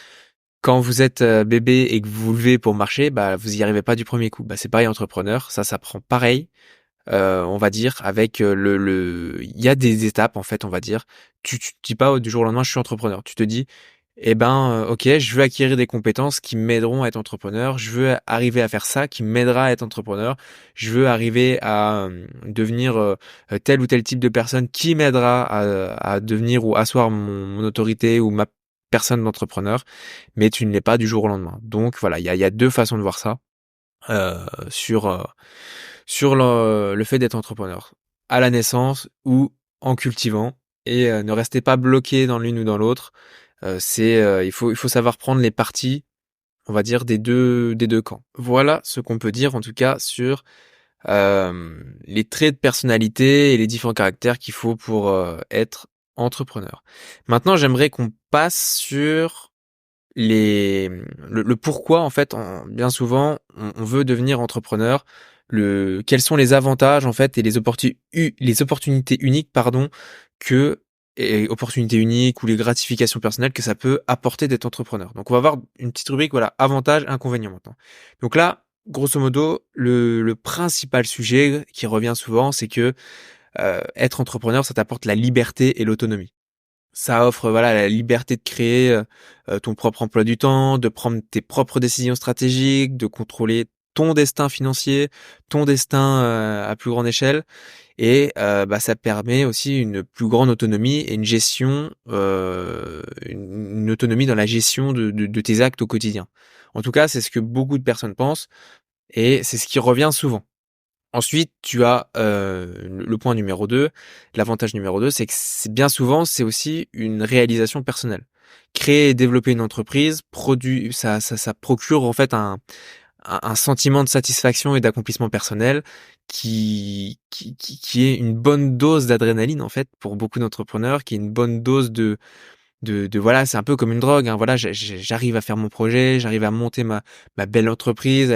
Quand vous êtes bébé et que vous vous levez pour marcher, vous y arrivez pas du premier coup. C'est pareil entrepreneur, ça prend pareil. On va dire avec il y a des étapes en fait, on va dire. Tu te dis pas du jour au lendemain je suis entrepreneur. Tu te dis OK, je veux acquérir des compétences qui m'aideront à être entrepreneur, je veux arriver à faire ça qui m'aidera à être entrepreneur, je veux arriver à devenir tel ou tel type de personne qui m'aidera à devenir ou asseoir mon autorité ou ma personne d'entrepreneur, mais tu ne l'es pas du jour au lendemain. Donc voilà, il y a deux façons de voir ça euh, sur euh, sur le fait d'être entrepreneur, à la naissance ou en cultivant. Et ne restez pas bloqué dans l'une ou dans l'autre. Il faut savoir prendre les parties, on va dire, des deux camps. Voilà ce qu'on peut dire en tout cas sur les traits de personnalité et les différents caractères qu'il faut pour être entrepreneur. Maintenant, j'aimerais qu'on passe sur le pourquoi en fait. Bien souvent, on veut devenir entrepreneur. Quels sont les avantages en fait et les opportunités uniques que et opportunités uniques ou les gratifications personnelles que ça peut apporter d'être entrepreneur. Donc on va avoir une petite rubrique, voilà, avantages, inconvénients maintenant. Donc là, Grosso modo, le principal sujet qui revient souvent, c'est que, être entrepreneur, ça t'apporte la liberté et l'autonomie. Ça offre, voilà, la liberté de créer, ton propre emploi du temps, de prendre tes propres décisions stratégiques, de contrôler ton destin financier, ton destin, à plus grande échelle et ça permet aussi une plus grande autonomie et une gestion, une autonomie dans la gestion de tes actes au quotidien. En tout cas, c'est ce que beaucoup de personnes pensent et c'est ce qui revient souvent. Ensuite, tu as, le point numéro 2. L'avantage numéro 2, c'est que c'est bien souvent, c'est aussi une réalisation personnelle. Créer et développer une entreprise produit ça procure en fait un sentiment de satisfaction et d'accomplissement personnel qui est une bonne dose d'adrénaline en fait pour beaucoup d'entrepreneurs, qui est une bonne dose de voilà, c'est un peu comme une drogue, hein. Voilà, j'arrive à faire mon projet, j'arrive à monter ma belle entreprise,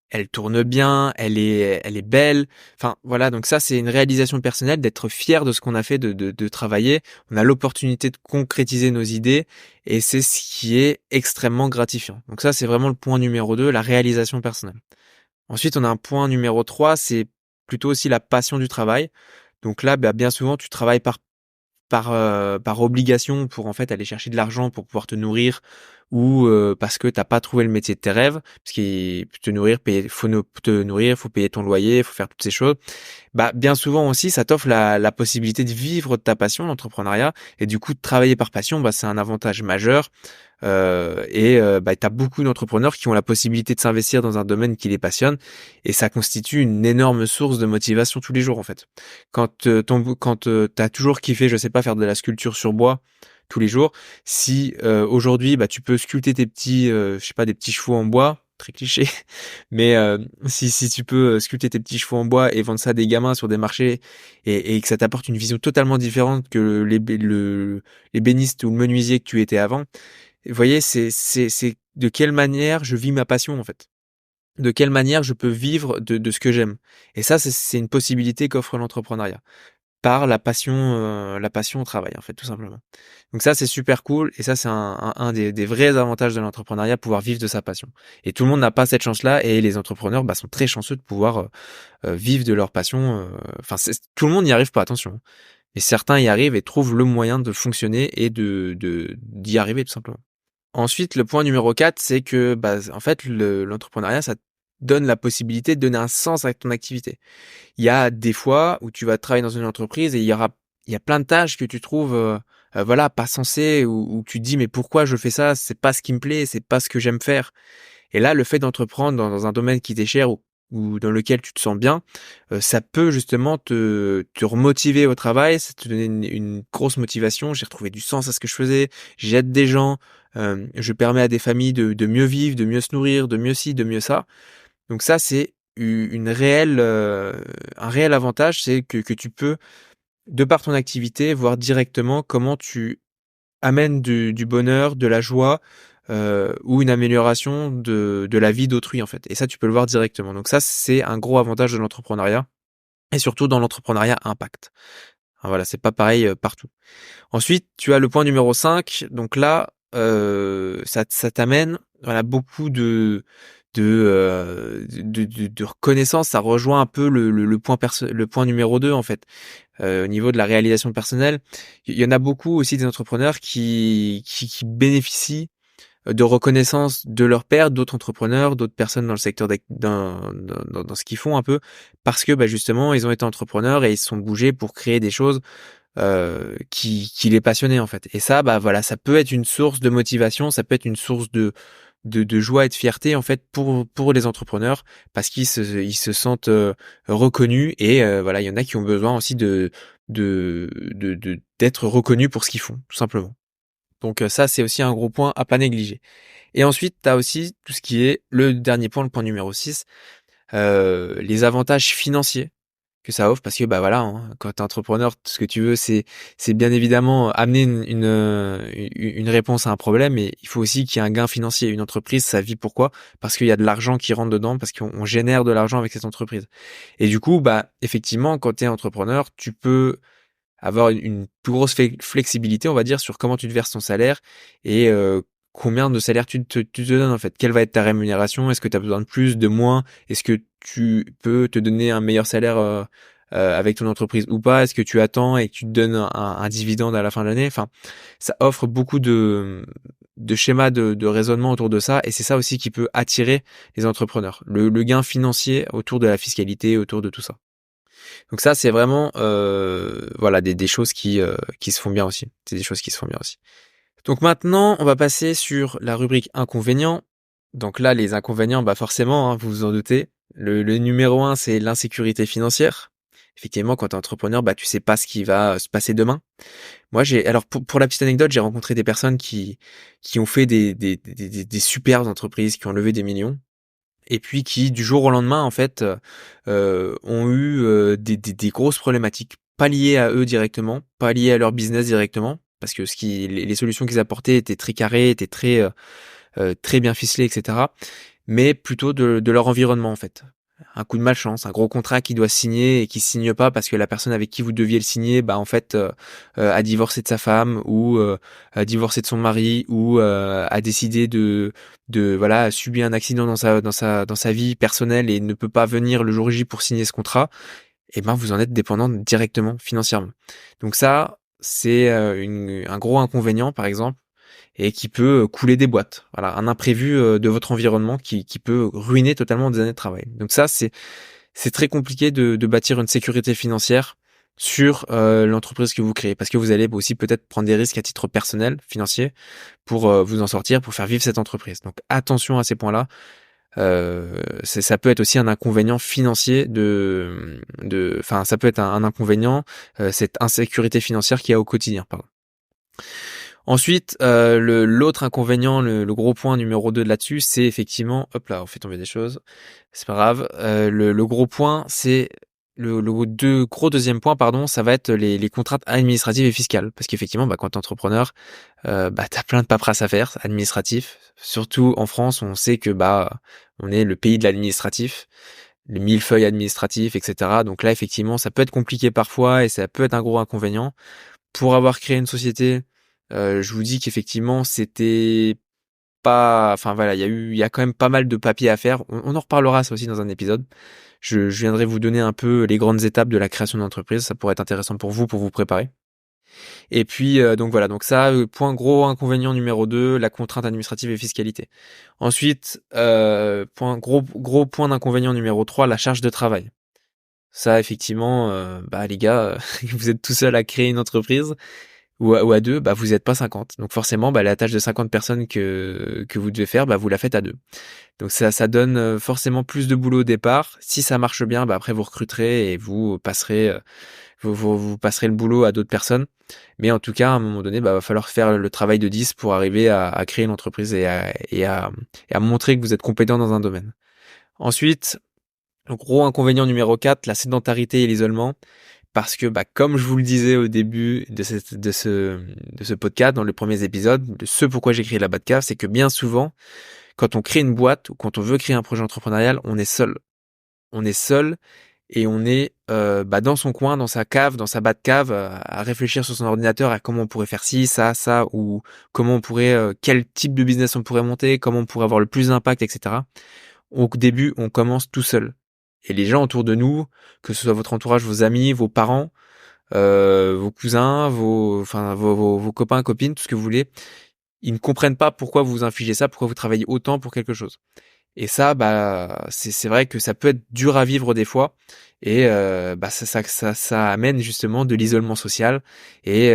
elle tourne bien, elle est belle. Enfin, voilà, donc ça, c'est une réalisation personnelle d'être fier de ce qu'on a fait, de travailler. On a l'opportunité de concrétiser nos idées et c'est ce qui est extrêmement gratifiant. Donc ça, c'est vraiment le point numéro 2, la réalisation personnelle. Ensuite, on a un point numéro 3, c'est plutôt aussi la passion du travail. Donc là, bien souvent, tu travailles par obligation pour en fait aller chercher de l'argent pour pouvoir te nourrir ou parce que t'as pas trouvé le métier de tes rêves, parce qu'il te nourrir, payer, te nourrir, faut payer ton loyer, faut faire toutes ces choses. Bien souvent aussi, ça t'offre la possibilité de vivre de ta passion, l'entrepreneuriat, et du coup de travailler par passion, c'est un avantage majeur. T'as beaucoup d'entrepreneurs qui ont la possibilité de s'investir dans un domaine qui les passionne et ça constitue une énorme source de motivation tous les jours en fait. Quand t'as toujours kiffé, je sais pas, faire de la sculpture sur bois tous les jours, si aujourd'hui tu peux sculpter tes petits, je sais pas, des petits chevaux en bois, très cliché, mais si tu peux sculpter tes petits chevaux en bois et vendre ça à des gamins sur des marchés et que ça t'apporte une vision totalement différente que l'ébéniste ou le menuisier que tu étais avant. Vous voyez, c'est de quelle manière je vis ma passion en fait. De quelle manière je peux vivre de ce que j'aime. Et ça, c'est une possibilité qu'offre l'entrepreneuriat. Par la passion au travail, en fait, tout simplement. Donc ça, c'est super cool. Et ça, c'est un des vrais avantages de l'entrepreneuriat, pouvoir vivre de sa passion. Et tout le monde n'a pas cette chance-là. Et les entrepreneurs sont très chanceux de pouvoir vivre de leur passion. Tout le monde n'y arrive pas, attention. Mais certains y arrivent et trouvent le moyen de fonctionner et d'y arriver, tout simplement. Ensuite, le point numéro 4, c'est que, en fait, l'entrepreneuriat, ça te donne la possibilité de donner un sens à ton activité. Il y a des fois où tu vas travailler dans une entreprise et il y a plein de tâches que tu trouves, voilà, pas sensées ou tu te dis, mais pourquoi je fais ça? C'est pas ce qui me plaît, c'est pas ce que j'aime faire. Et là, le fait d'entreprendre dans un domaine qui t'est cher ou dans lequel tu te sens bien, ça peut justement te remotiver au travail, ça te donner une grosse motivation. J'ai retrouvé du sens à ce que je faisais, j'aide des gens, je permets à des familles de mieux vivre, de mieux se nourrir, de mieux ci, de mieux ça. Donc ça, c'est un réel avantage, c'est que tu peux, de par ton activité, voir directement comment tu amènes du bonheur, de la joie, ou une amélioration de la vie d'autrui, en fait. Et ça, tu peux le voir directement. Donc ça, c'est un gros avantage de l'entrepreneuriat et surtout dans l'entrepreneuriat impact. Ah, voilà, c'est pas pareil partout. Ensuite, tu as le point numéro 5. Donc là, ça t'amène voilà, beaucoup de reconnaissance. Ça rejoint un peu le point numéro 2 en fait. Au niveau de la réalisation personnelle, il y en a beaucoup aussi des entrepreneurs qui bénéficient de reconnaissance de leurs pairs, d'autres entrepreneurs, d'autres personnes dans le secteur dans ce qu'ils font un peu, parce que justement ils ont été entrepreneurs et ils se sont bougés pour créer des choses qui les passionnaient en fait. Et ça, voilà, ça peut être une source de motivation, ça peut être une source de joie et de fierté en fait pour les entrepreneurs parce ils se sentent reconnus et voilà, il y en a qui ont besoin aussi d'être reconnus pour ce qu'ils font, tout simplement. Donc ça, c'est aussi un gros point à pas négliger. Et ensuite, tu as aussi tout ce qui est le dernier point, le point numéro 6, les avantages financiers que ça offre parce que voilà, hein, quand tu es entrepreneur, tout ce que tu veux, c'est bien évidemment amener une réponse à un problème, mais il faut aussi qu'il y ait un gain financier. Une entreprise, ça vit pourquoi? Parce qu'il y a de l'argent qui rentre dedans, parce qu'on génère de l'argent avec cette entreprise. Et du coup, effectivement, quand tu es entrepreneur, tu peux avoir une plus grosse flexibilité, on va dire, sur comment tu te verses ton salaire et combien de salaire tu te donnes en fait. Quelle va être ta rémunération? Est-ce que tu as besoin de plus, de moins? Est-ce que tu peux te donner un meilleur salaire avec ton entreprise ou pas? Est-ce que tu attends et que tu te donnes un dividende à la fin de l'année? Enfin, ça offre beaucoup de schémas de raisonnement autour de ça, et c'est ça aussi qui peut attirer les entrepreneurs. Le gain financier autour de la fiscalité, autour de tout ça. Donc ça, c'est vraiment voilà des choses qui se font bien aussi. C'est des choses qui se font bien aussi. Donc maintenant, on va passer sur la rubrique inconvénients. Donc là, les inconvénients, bah forcément, hein, vous vous en doutez. Le numéro un, c'est l'insécurité financière. Effectivement, quand tu es entrepreneur, bah tu sais pas ce qui va se passer demain. Moi, alors pour la petite anecdote, j'ai rencontré des personnes qui ont fait des superbes entreprises, qui ont levé des millions, et puis qui du jour au lendemain en fait ont eu des grosses problématiques, pas liées à eux directement, pas liées à leur business directement, parce que les solutions qu'ils apportaient étaient très carrées, étaient très bien ficelées, etc. Mais plutôt de leur environnement en fait. Un coup de malchance, un gros contrat qui doit signer et qui signe pas parce que la personne avec qui vous deviez le signer, bah en fait a divorcé de sa femme, ou a divorcé de son mari, ou a décidé voilà, a subi un accident dans sa vie personnelle et ne peut pas venir le jour J pour signer ce contrat. Et ben vous en êtes dépendant directement financièrement. Donc ça, c'est un gros inconvénient par exemple, et qui peut couler des boîtes. Voilà, un imprévu de votre environnement qui peut ruiner totalement des années de travail. Donc ça, c'est très compliqué de bâtir une sécurité financière sur l'entreprise que vous créez, parce que vous allez aussi peut-être prendre des risques à titre personnel, financier, pour vous en sortir, pour faire vivre cette entreprise. Donc attention à ces points-là. Ça peut être aussi un inconvénient financier enfin ça peut être un inconvénient, cette insécurité financière qu'il y a au quotidien, pardon. Ensuite, l'autre inconvénient, le gros point numéro 2 de là-dessus, c'est effectivement, hop là, on fait tomber des choses, c'est pas grave. Le gros point, c'est gros deuxième point, pardon, ça va être les contraintes administratives et fiscales. Parce qu'effectivement, bah, quand t'es entrepreneur, t'as plein de paperasse à faire, administratif. Surtout en France, on sait que on est le pays de l'administratif, les millefeuilles administratifs, etc. Donc là, effectivement, ça peut être compliqué parfois et ça peut être un gros inconvénient. Pour avoir créé une société, je vous dis qu'effectivement, c'était pas, enfin voilà, il y a quand même pas mal de papiers à faire. On en reparlera ça aussi dans un épisode. Je viendrai vous donner un peu les grandes étapes de la création d'entreprise. Ça pourrait être intéressant pour vous préparer. Et puis donc voilà, donc ça, gros inconvénient numéro 2, la contrainte administrative et fiscalité. Ensuite, gros point d'inconvénient numéro 3, la charge de travail. Ça, effectivement, les gars, vous êtes tout seul à créer une entreprise, ou à deux, vous n'êtes pas 50. Donc forcément, la tâche de 50 personnes que vous devez faire, vous la faites à deux. Donc ça donne forcément plus de boulot au départ. Si ça marche bien, après vous recruterez et vous passerez vous passerez le boulot à d'autres personnes. Mais en tout cas, à un moment donné, va falloir faire le travail de 10 pour arriver à créer une entreprise et à montrer que vous êtes compétent dans un domaine. Ensuite, le gros inconvénient numéro 4, la sédentarité et l'isolement. Parce que, comme je vous le disais au début de ce podcast, dans les premiers épisodes, de ce pourquoi j'ai créé la Batcave, c'est que bien souvent, quand on crée une boîte ou quand on veut créer un projet entrepreneurial, on est seul. On est seul et on est dans son coin, dans sa cave, dans sa Batcave, à réfléchir sur son ordinateur à comment on pourrait faire ci, ça, ou comment on pourrait, quel type de business on pourrait monter, comment on pourrait avoir le plus d'impact, etc. Au début, on commence tout seul. Et les gens autour de nous, que ce soit votre entourage, vos amis, vos parents, vos cousins, vos copains, copines, tout ce que vous voulez, ils ne comprennent pas pourquoi vous infligez ça, pourquoi vous travaillez autant pour quelque chose. Et ça, c'est vrai que ça peut être dur à vivre des fois, et ça amène justement de l'isolement social, et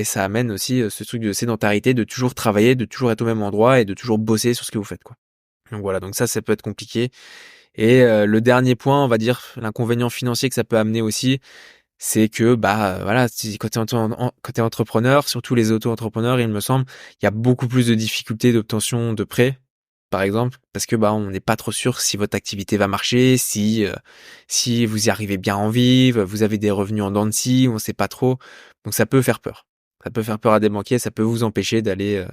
ça amène aussi ce truc de sédentarité, de toujours travailler, de toujours être au même endroit et de toujours bosser sur ce que vous faites, quoi. Donc voilà, donc ça peut être compliqué. Et le dernier point, on va dire l'inconvénient financier que ça peut amener aussi, c'est que voilà, quand t'es entrepreneur, surtout les auto-entrepreneurs, il me semble, il y a beaucoup plus de difficultés d'obtention de prêts, par exemple, parce que on n'est pas trop sûr si votre activité va marcher, si vous y arrivez bien à en vivre, vous avez des revenus en dents de scie, on sait pas trop. Donc ça peut faire peur. Ça peut faire peur à des banquiers, ça peut vous empêcher d'aller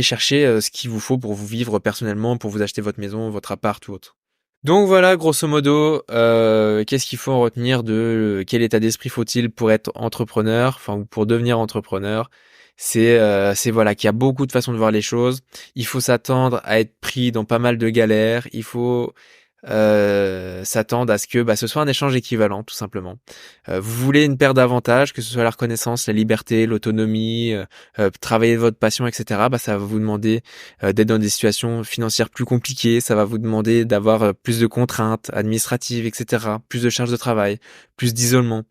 chercher ce qu'il vous faut pour vous vivre personnellement, pour vous acheter votre maison, votre appart ou autre. Donc voilà, grosso modo, qu'est-ce qu'il faut en retenir de quel état d'esprit faut-il pour être entrepreneur, enfin, ou pour devenir entrepreneur. C'est voilà qu'il y a beaucoup de façons de voir les choses. Il faut s'attendre à être pris dans pas mal de galères. Il faut s'attendre à ce que ce soit un échange équivalent, tout simplement. Vous voulez une paire d'avantages, que ce soit la reconnaissance, la liberté, l'autonomie, travailler de votre passion, etc. Ça va vous demander d'être dans des situations financières plus compliquées. Ça va vous demander d'avoir plus de contraintes administratives, etc. Plus de charges de travail, plus d'isolement.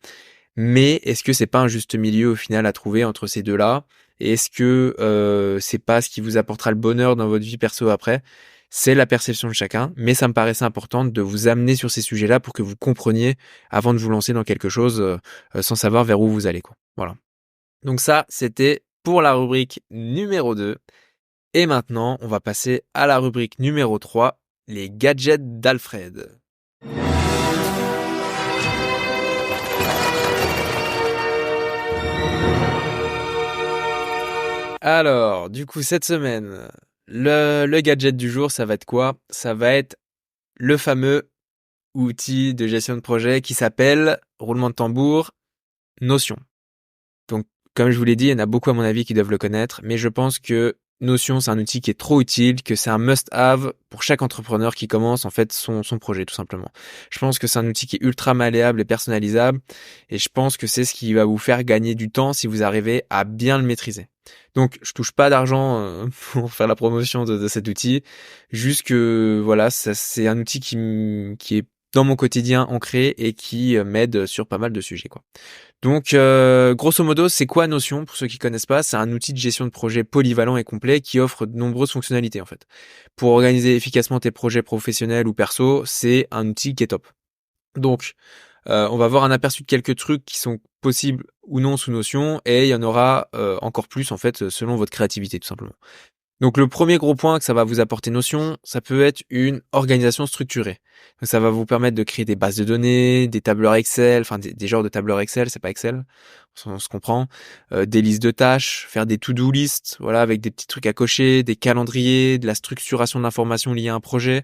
Mais est-ce que c'est pas un juste milieu au final à trouver entre ces deux-là? Et est-ce que c'est pas ce qui vous apportera le bonheur dans votre vie perso après? C'est la perception de chacun, mais ça me paraissait important de vous amener sur ces sujets-là pour que vous compreniez avant de vous lancer dans quelque chose sans savoir vers où vous allez, quoi. Voilà. Donc ça, c'était pour la rubrique numéro 2. Et maintenant, on va passer à la rubrique numéro 3, les gadgets d'Alfred. Alors, du coup, cette semaine, le gadget du jour, ça va être quoi? Ça va être le fameux outil de gestion de projet qui s'appelle, roulement de tambour, Notion. Donc, comme je vous l'ai dit, il y en a beaucoup à mon avis qui doivent le connaître, mais je pense que Notion, c'est un outil qui est trop utile, que c'est un must-have pour chaque entrepreneur qui commence en fait son projet, tout simplement. Je pense que c'est un outil qui est ultra malléable et personnalisable, et je pense que c'est ce qui va vous faire gagner du temps si vous arrivez à bien le maîtriser. Donc, je touche pas d'argent pour faire la promotion de cet outil, juste que voilà, c'est un outil qui est dans mon quotidien ancré et qui m'aide sur pas mal de sujets, quoi. Donc, grosso modo, c'est quoi Notion? Pour ceux qui connaissent pas, c'est un outil de gestion de projet polyvalent et complet qui offre de nombreuses fonctionnalités, en fait. Pour organiser efficacement tes projets professionnels ou perso, c'est un outil qui est top. Donc, on va voir un aperçu de quelques trucs qui sont possibles ou non sous Notion, et il y en aura encore plus, en fait, selon votre créativité, tout simplement. Donc le premier gros point que ça va vous apporter Notion, ça peut être une organisation structurée. Donc ça va vous permettre de créer des bases de données, des tableurs Excel, enfin des genres de tableurs Excel, c'est pas Excel, on se comprend, des listes de tâches, faire des to-do lists, voilà, avec des petits trucs à cocher, des calendriers, de la structuration d'informations liées à un projet,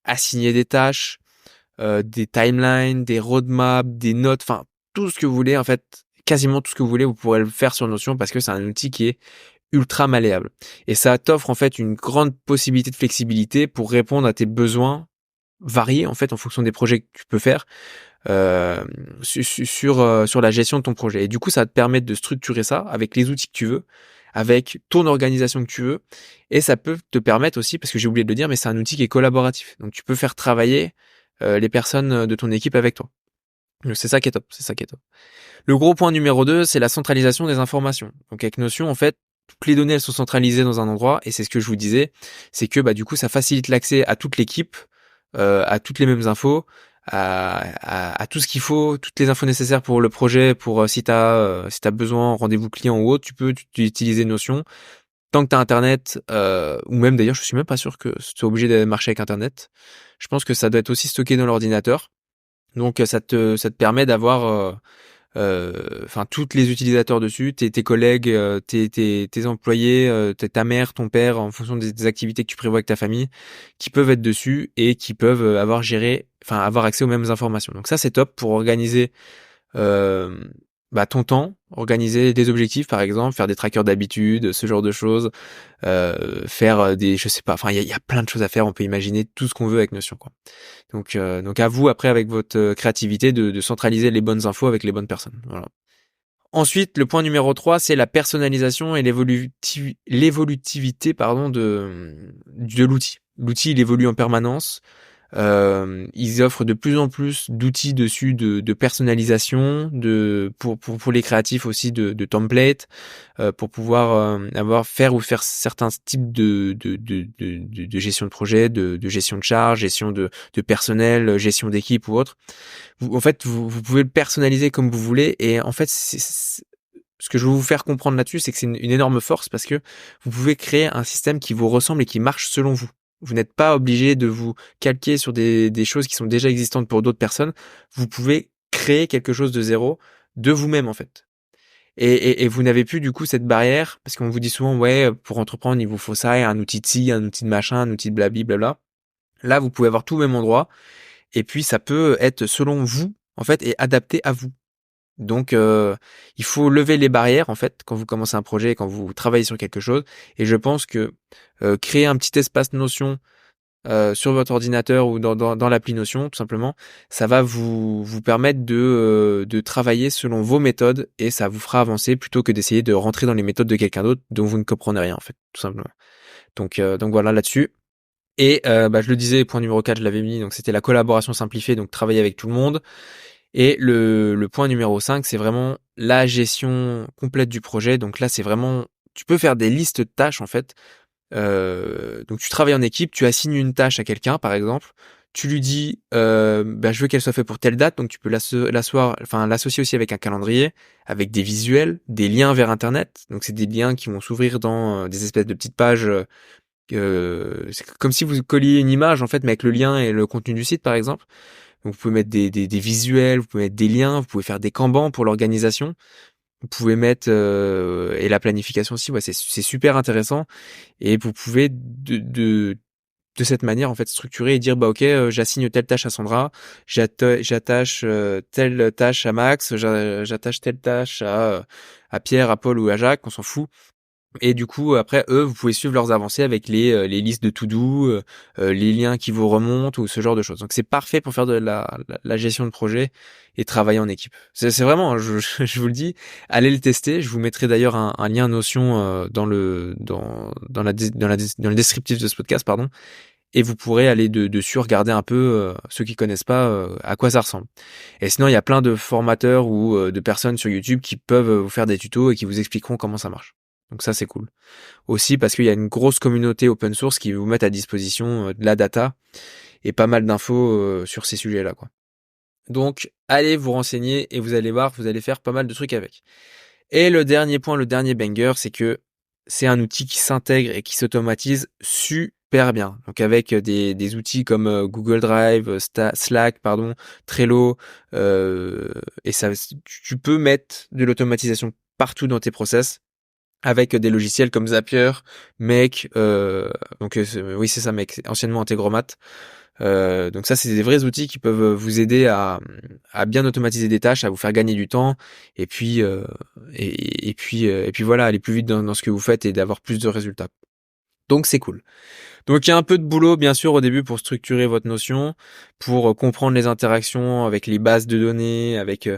assigner des tâches, des timelines, des roadmaps, des notes, enfin tout ce que vous voulez en fait, quasiment tout ce que vous voulez, vous pourrez le faire sur Notion parce que c'est un outil qui est ultra malléable. Et ça t'offre en fait une grande possibilité de flexibilité pour répondre à tes besoins variés en fait en fonction des projets que tu peux faire sur la gestion de ton projet. Et du coup, ça va te permettre de structurer ça avec les outils que tu veux, avec ton organisation que tu veux. Et ça peut te permettre aussi, parce que j'ai oublié de le dire, mais c'est un outil qui est collaboratif. Donc tu peux faire travailler les personnes de ton équipe avec toi. Donc c'est ça qui est top, c'est ça qui est top. Le gros point numéro 2, c'est la centralisation des informations. Donc avec Notion, en fait, toutes les données elles sont centralisées dans un endroit, et c'est ce que je vous disais, c'est que du coup ça facilite l'accès à toute l'équipe, à toutes les mêmes infos, à tout ce qu'il faut, toutes les infos nécessaires pour le projet, pour si t'as besoin rendez-vous client ou autre, tu utiliser Notion. Tant que t'as internet, ou même d'ailleurs je suis même pas sûr que tu sois obligé de marcher avec internet. Je pense que ça doit être aussi stocké dans l'ordinateur. Donc ça te permet d'avoir toutes les utilisateurs dessus, tes collègues, tes employés, ta mère, ton père, en fonction des activités que tu prévois avec ta famille, qui peuvent être dessus et qui peuvent avoir accès aux mêmes informations. Donc ça c'est top pour organiser euh, ton temps, organiser des objectifs par exemple, faire des trackers d'habitude, ce genre de choses, faire je sais pas, enfin il y a plein de choses à faire, on peut imaginer tout ce qu'on veut avec Notion, quoi. Donc à vous après avec votre créativité de centraliser les bonnes infos avec les bonnes personnes. Voilà. Ensuite, le point numéro 3, c'est la personnalisation et l'évolutivité de l'outil. L'outil, il évolue en permanence. Ils offrent de plus en plus d'outils dessus de personnalisation, pour les créatifs aussi de templates, pour pouvoir faire certains types de gestion de projet, de gestion de charge, gestion de personnel, gestion d'équipe ou autre. Vous pouvez le personnaliser comme vous voulez, et en fait ce que je veux vous faire comprendre là-dessus, c'est que c'est une énorme force parce que vous pouvez créer un système qui vous ressemble et qui marche selon vous. Vous n'êtes pas obligé de vous calquer sur des choses qui sont déjà existantes pour d'autres personnes. Vous pouvez créer quelque chose de zéro, de vous-même en fait. Et vous n'avez plus du coup cette barrière, parce qu'on vous dit souvent, ouais, pour entreprendre, il vous faut ça, et un outil de ci, un outil de machin, un outil de blabli, blabla. Là, vous pouvez avoir tout au même endroit, et puis ça peut être selon vous, en fait, et adapté à vous. Donc, il faut lever les barrières en fait quand vous commencez un projet, quand vous travaillez sur quelque chose. Et je pense que créer un petit espace Notion sur votre ordinateur ou dans l'appli Notion, tout simplement, ça va vous permettre de travailler selon vos méthodes et ça vous fera avancer plutôt que d'essayer de rentrer dans les méthodes de quelqu'un d'autre dont vous ne comprenez rien en fait, tout simplement. Donc voilà là-dessus. Et je le disais, point numéro 4, je l'avais mis, donc c'était la collaboration simplifiée, donc travailler avec tout le monde. Et le point numéro 5, c'est vraiment la gestion complète du projet. Donc là, c'est vraiment, tu peux faire des listes de tâches en fait. Donc tu travailles en équipe, tu assignes une tâche à quelqu'un, par exemple. Tu lui dis, je veux qu'elle soit faite pour telle date, donc tu peux l'associer aussi avec un calendrier, avec des visuels, des liens vers Internet. Donc c'est des liens qui vont s'ouvrir dans des espèces de petites pages. C'est comme si vous colliez une image en fait, mais avec le lien et le contenu du site, par exemple. Donc vous pouvez mettre des visuels, vous pouvez mettre des liens, vous pouvez faire des kanbans pour l'organisation. Vous pouvez mettre et la planification aussi, ouais, c'est super intéressant. Et vous pouvez de cette manière en fait structurer et dire bah ok, j'assigne telle tâche à Sandra, j'attache telle tâche à Max, j'attache telle tâche à Pierre, à Paul ou à Jacques, on s'en fout. Et du coup, après, eux, vous pouvez suivre leurs avancées avec les listes de to-do, les liens qui vous remontent ou ce genre de choses. Donc, c'est parfait pour faire de la gestion de projet et travailler en équipe. C'est vraiment, hein, je vous le dis, allez le tester. Je vous mettrai d'ailleurs un lien Notion dans le descriptif de ce podcast, pardon. Et vous pourrez aller dessus regarder un peu, ceux qui connaissent pas, à quoi ça ressemble. Et sinon, il y a plein de formateurs ou de personnes sur YouTube qui peuvent vous faire des tutos et qui vous expliqueront comment ça marche. Donc ça, c'est cool. Aussi parce qu'il y a une grosse communauté open source qui vous met à disposition de la data et pas mal d'infos sur ces sujets-là, quoi. Donc, allez vous renseigner et vous allez voir, vous allez faire pas mal de trucs avec. Et le dernier point, le dernier banger, c'est que c'est un outil qui s'intègre et qui s'automatise super bien. Donc avec des outils comme Google Drive, Slack, pardon, Trello, et ça, tu peux mettre de l'automatisation partout dans tes process avec des logiciels comme Zapier, Make, oui c'est ça Make, anciennement Integromat. Donc ça c'est des vrais outils qui peuvent vous aider à bien automatiser des tâches, à vous faire gagner du temps, et puis et puis voilà, aller plus vite dans ce que vous faites et d'avoir plus de résultats. Donc c'est cool. Donc il y a un peu de boulot bien sûr au début pour structurer votre notion, pour comprendre les interactions avec les bases de données, avec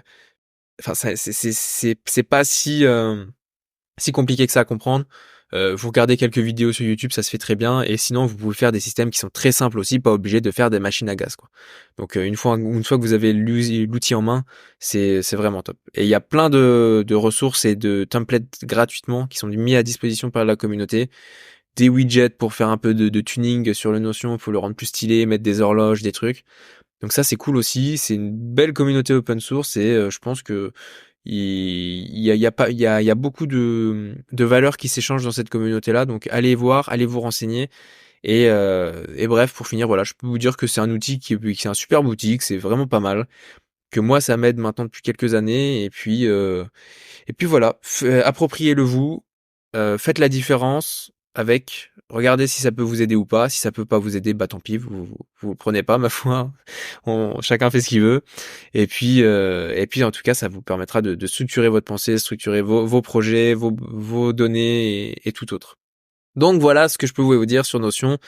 enfin c'est pas si compliqué que ça à comprendre. Vous regardez quelques vidéos sur YouTube, ça se fait très bien. Et sinon, vous pouvez faire des systèmes qui sont très simples aussi, pas obligé de faire des machines à gaz, quoi. Donc une fois que vous avez l'outil en main, c'est vraiment top. Et il y a plein de ressources et de templates gratuitement qui sont mis à disposition par la communauté. Des widgets pour faire un peu de tuning sur le Notion, pour le rendre plus stylé, mettre des horloges, des trucs. Donc ça c'est cool aussi. C'est une belle communauté open source et je pense que il y a beaucoup de valeurs qui s'échangent dans cette communauté-là, donc allez voir, allez vous renseigner. Et bref, pour finir, voilà, je peux vous dire que c'est un outil qui est un super outil, que c'est vraiment pas mal, que moi ça m'aide maintenant depuis quelques années, et puis voilà, appropriez-le vous, faites la différence avec, regardez si ça peut vous aider ou pas. Si ça peut pas vous aider, bah tant pis, vous le prenez pas, ma foi. Chacun fait ce qu'il veut. Et puis en tout cas, ça vous permettra de structurer votre pensée, structurer vos projets, vos données et tout autre. Donc voilà ce que je peux vous dire sur Notion.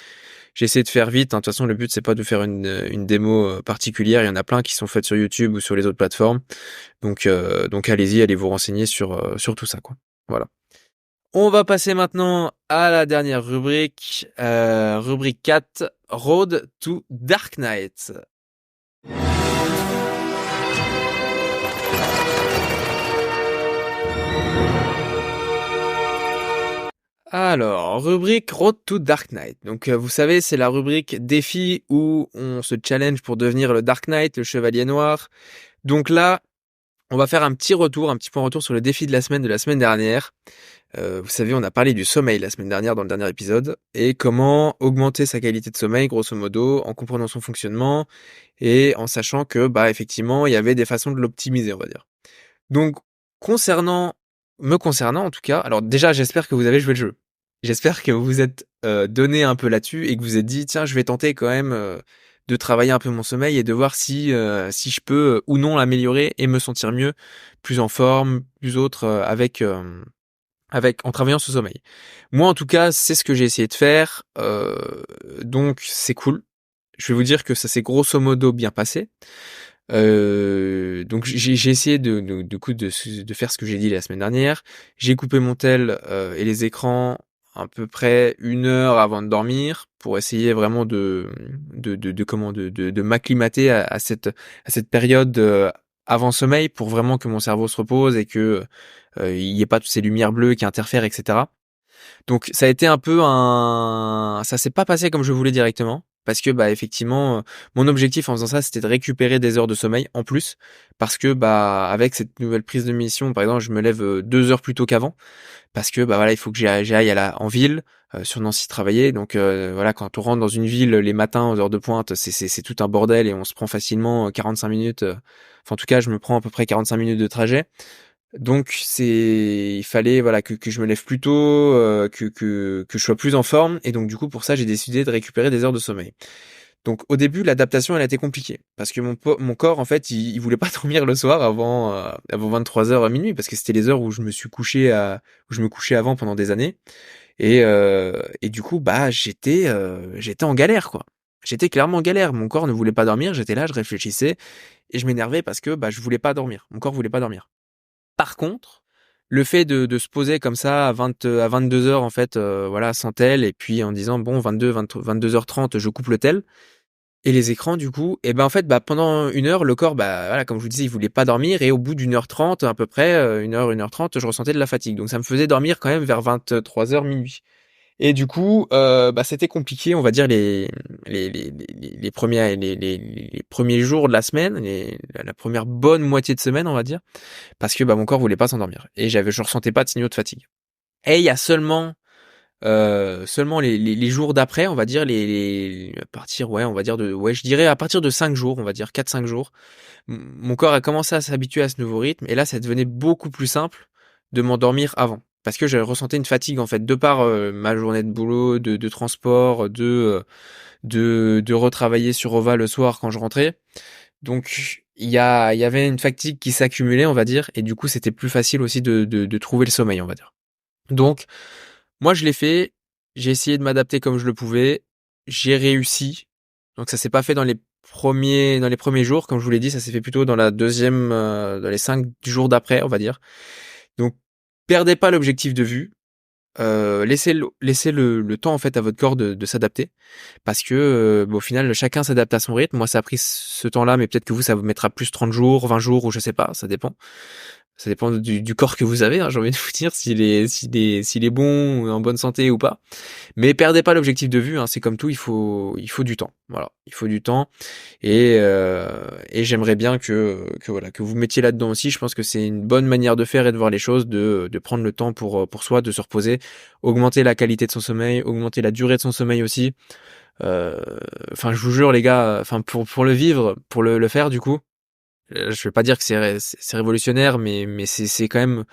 J'ai essayé de faire vite, hein. De toute façon, le but c'est pas de faire une démo particulière. Il y en a plein qui sont faites sur YouTube ou sur les autres plateformes. Donc allez-y, allez vous renseigner sur tout ça, quoi. Voilà. On va passer maintenant à la dernière rubrique, rubrique 4, Road to Dark Knight. Alors, rubrique Road to Dark Knight. Donc, vous savez, c'est la rubrique défi où on se challenge pour devenir le Dark Knight, le Chevalier Noir. Donc là, on va faire un petit point retour sur le défi de la semaine dernière. Vous savez, on a parlé du sommeil la semaine dernière dans le dernier épisode et comment augmenter sa qualité de sommeil, grosso modo, en comprenant son fonctionnement et en sachant que, effectivement, il y avait des façons de l'optimiser, on va dire. Donc, me concernant en tout cas, alors déjà, j'espère que vous avez joué le jeu. J'espère que vous vous êtes donné un peu là-dessus et que vous vous êtes dit, tiens, je vais tenter quand même de travailler un peu mon sommeil et de voir si je peux ou non l'améliorer et me sentir mieux, plus en forme, plus autre en travaillant ce sommeil. Moi, en tout cas, c'est ce que j'ai essayé de faire, donc c'est cool. Je vais vous dire que ça s'est grosso modo bien passé. Donc j'ai essayé de faire ce que j'ai dit la semaine dernière. J'ai coupé mon tel et les écrans à peu près 1 heure avant de dormir pour essayer vraiment de m'acclimater à cette période avant sommeil pour vraiment que mon cerveau se repose et que il y ait pas toutes ces lumières bleues qui interfèrent, etc. Donc ça a été un peu ça s'est pas passé comme je voulais directement parce que bah effectivement mon objectif en faisant ça c'était de récupérer des heures de sommeil en plus parce que bah avec cette nouvelle prise de mission par exemple je me lève 2 heures plus tôt qu'avant parce que bah voilà il faut que j'aille en ville sur Nancy travailler donc voilà quand on rentre dans une ville les matins aux heures de pointe c'est tout un bordel et on se prend facilement 45 minutes enfin en tout cas je me prends à peu près 45 minutes de trajet donc il fallait voilà que je me lève plus tôt, que je sois plus en forme et donc du coup pour ça j'ai décidé de récupérer des heures de sommeil. Donc au début l'adaptation elle a été compliquée parce que mon corps en fait il voulait pas dormir le soir avant 23 heures à minuit parce que c'était les heures où où je me couchais avant pendant des années et du coup bah j'étais en galère quoi. J'étais clairement en galère, mon corps ne voulait pas dormir, j'étais là, je réfléchissais et je m'énervais parce que bah je voulais pas dormir. Mon corps voulait pas dormir. Par contre, le fait de se poser comme ça à 22 heures en fait, voilà, sans tel et puis en disant: «Bon 22h30 je coupe le tel» et les écrans du coup et ben, en fait, bah, pendant 1 heure, le corps, bah, voilà, comme je vous disais, il voulait pas dormir et au bout d'1 heure 30 à peu près, 1 heure 30 je ressentais de la fatigue. Donc ça me faisait dormir quand même vers 23 heures minuit. Et du coup, bah, c'était compliqué, on va dire les premiers jours de la semaine, la première bonne moitié de semaine, on va dire. Parce que bah, mon corps voulait pas s'endormir et je ressentais pas de signaux de fatigue. Et il y a seulement les jours d'après, on va dire à partir ouais, on va dire je dirais à partir de 5 jours, on va dire 4 5 jours, mon corps a commencé à s'habituer à ce nouveau rythme et là ça devenait beaucoup plus simple de m'endormir avant parce que je ressentais une fatigue en fait de par ma journée de boulot, de transport, de retravailler sur Ova le soir quand je rentrais. Donc il y avait une fatigue qui s'accumulait, on va dire, et du coup c'était plus facile aussi de trouver le sommeil, on va dire. Donc moi je l'ai fait, j'ai essayé de m'adapter comme je le pouvais, j'ai réussi. Donc ça s'est pas fait dans les premiers jours, comme je vous l'ai dit, ça s'est fait plutôt dans les 5 jours d'après, on va dire. Donc perdez pas l'objectif de vue. Laissez le temps en fait à votre corps de s'adapter parce que au final chacun s'adapte à son rythme. Moi ça a pris ce temps-là mais peut-être que vous ça vous mettra plus 30 jours, 20 jours ou je sais pas, ça dépend. Ça dépend du corps que vous avez, hein, j'ai envie de vous dire s'il est bon, en bonne santé ou pas. Mais perdez pas l'objectif de vue, hein, c'est comme tout, il faut du temps. Voilà, il faut du temps et j'aimerais bien que voilà que vous mettiez là-dedans aussi. Je pense que c'est une bonne manière de faire et de voir les choses, de prendre le temps pour soi, de se reposer, augmenter la qualité de son sommeil, augmenter la durée de son sommeil aussi. Euh, Enfin, je vous jure les gars, enfin pour le vivre, pour le faire du coup. Je vais pas dire que c'est révolutionnaire, mais c'est quand même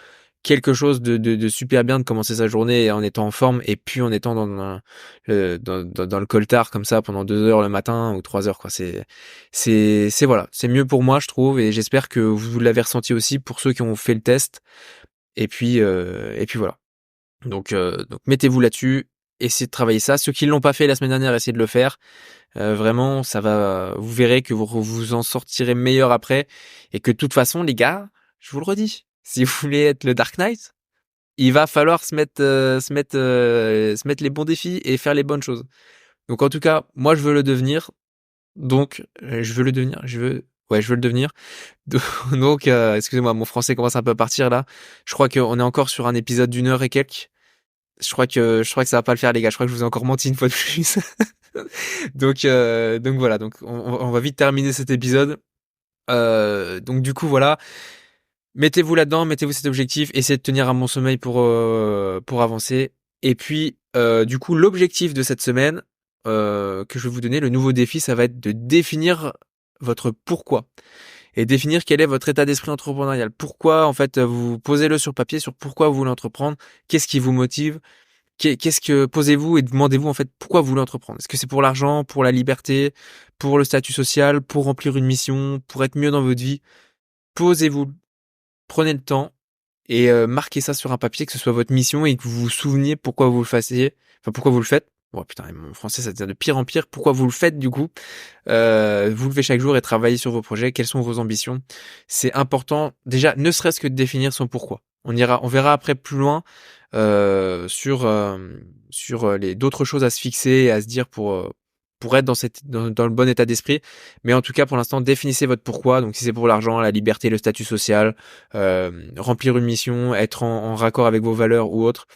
quelque chose de super bien de commencer sa journée en étant en forme et puis en étant dans le coltard comme ça pendant 2 heures le matin ou 3 heures quoi. C'est voilà, c'est mieux pour moi je trouve et j'espère que vous l'avez ressenti aussi pour ceux qui ont fait le test. Et puis voilà. Donc mettez-vous là-dessus, essayez de travailler ça. Ceux qui l'ont pas fait la semaine dernière, essayez de le faire. Vraiment, ça va. Vous verrez que vous en sortirez meilleur après, et que de toute façon, les gars, je vous le redis, si vous voulez être le Dark Knight, il va falloir se mettre les bons défis et faire les bonnes choses. Donc en tout cas, moi je veux le devenir. Donc je veux le devenir. Je veux le devenir. Donc excusez-moi, mon français commence un peu à partir là. Je crois qu'on est encore sur un épisode d'1 heure et quelques. Je crois que ça va pas le faire les gars. Je crois que je vous ai encore menti une fois de plus. Donc voilà, donc on va vite terminer cet épisode. Donc du coup voilà, mettez-vous là-dedans, mettez-vous cet objectif, essayez de tenir un bon sommeil pour avancer. Et puis du coup l'objectif de cette semaine que je vais vous donner, le nouveau défi, ça va être de définir votre pourquoi et définir quel est votre état d'esprit entrepreneurial. Pourquoi en fait vous posez-le sur papier sur pourquoi vous voulez entreprendre, qu'est-ce qui vous motive Qu'est-ce que posez-vous et demandez-vous en fait pourquoi vous voulez entreprendre. Est-ce que c'est pour l'argent, pour la liberté, pour le statut social, pour remplir une mission, pour être mieux dans votre vie? Posez-vous, prenez le temps et marquez ça sur un papier, que ce soit votre mission et que vous vous souveniez pourquoi vous le fassiez, enfin pourquoi vous le faites. Oh putain, mon français ça devient de pire en pire. Pourquoi vous le faites du coup? Vous levez chaque jour et travaillez sur vos projets. Quelles sont vos ambitions? C'est important déjà, ne serait-ce que de définir son pourquoi. On verra après plus loin sur les d'autres choses à se fixer et à se dire pour être dans le bon état d'esprit. Mais en tout cas, pour l'instant, définissez votre pourquoi. Donc, si c'est pour l'argent, la liberté, le statut social, remplir une mission, être en raccord avec vos valeurs ou autre,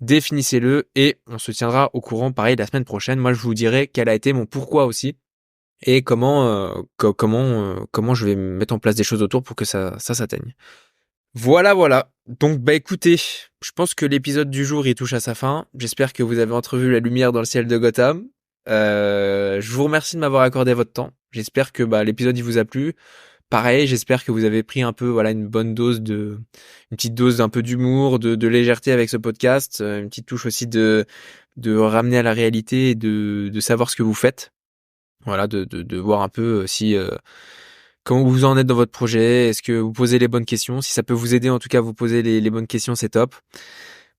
définissez-le et on se tiendra au courant. Pareil, la semaine prochaine, moi, je vous dirai quel a été mon pourquoi aussi et comment je vais mettre en place des choses autour pour que ça s'atteigne. Voilà, voilà. Donc, bah écoutez, je pense que l'épisode du jour il touche à sa fin. J'espère que vous avez entrevu la lumière dans le ciel de Gotham. Je vous remercie de m'avoir accordé votre temps. J'espère que l'épisode il vous a plu. Pareil, j'espère que vous avez pris un peu une petite dose d'un peu d'humour, de légèreté avec ce podcast, une petite touche aussi de ramener à la réalité et de savoir ce que vous faites. Voilà, de voir un peu si comment vous en êtes dans votre projet, est-ce que vous posez les bonnes questions? Si ça peut vous aider, en tout cas, vous posez les bonnes questions, c'est top.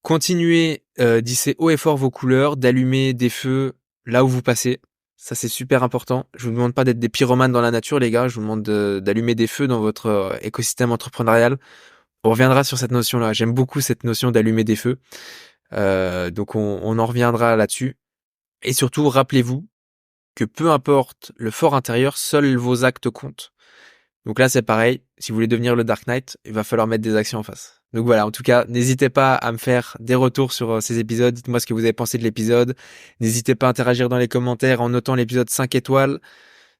Continuez d'hisser haut et fort vos couleurs, d'allumer des feux là où vous passez. Ça, c'est super important. Je vous demande pas d'être des pyromanes dans la nature, les gars. Je vous demande d'allumer des feux dans votre écosystème entrepreneurial. On reviendra sur cette notion-là. J'aime beaucoup cette notion d'allumer des feux. Donc, on en reviendra là-dessus. Et surtout, rappelez-vous que peu importe le fort intérieur, seuls vos actes comptent. Donc là, c'est pareil. Si vous voulez devenir le Dark Knight, il va falloir mettre des actions en face. Donc voilà, en tout cas, n'hésitez pas à me faire des retours sur ces épisodes. Dites-moi ce que vous avez pensé de l'épisode. N'hésitez pas à interagir dans les commentaires en notant l'épisode 5 étoiles.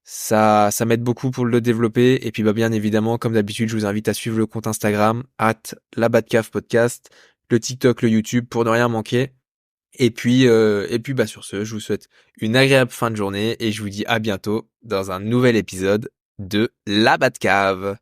Ça m'aide beaucoup pour le développer. Et puis, bien évidemment, comme d'habitude, je vous invite à suivre le compte Instagram, @labatcavepodcast, le TikTok, le YouTube, pour ne rien manquer. Et puis, sur ce, je vous souhaite une agréable fin de journée et je vous dis à bientôt dans un nouvel épisode de La Batcave.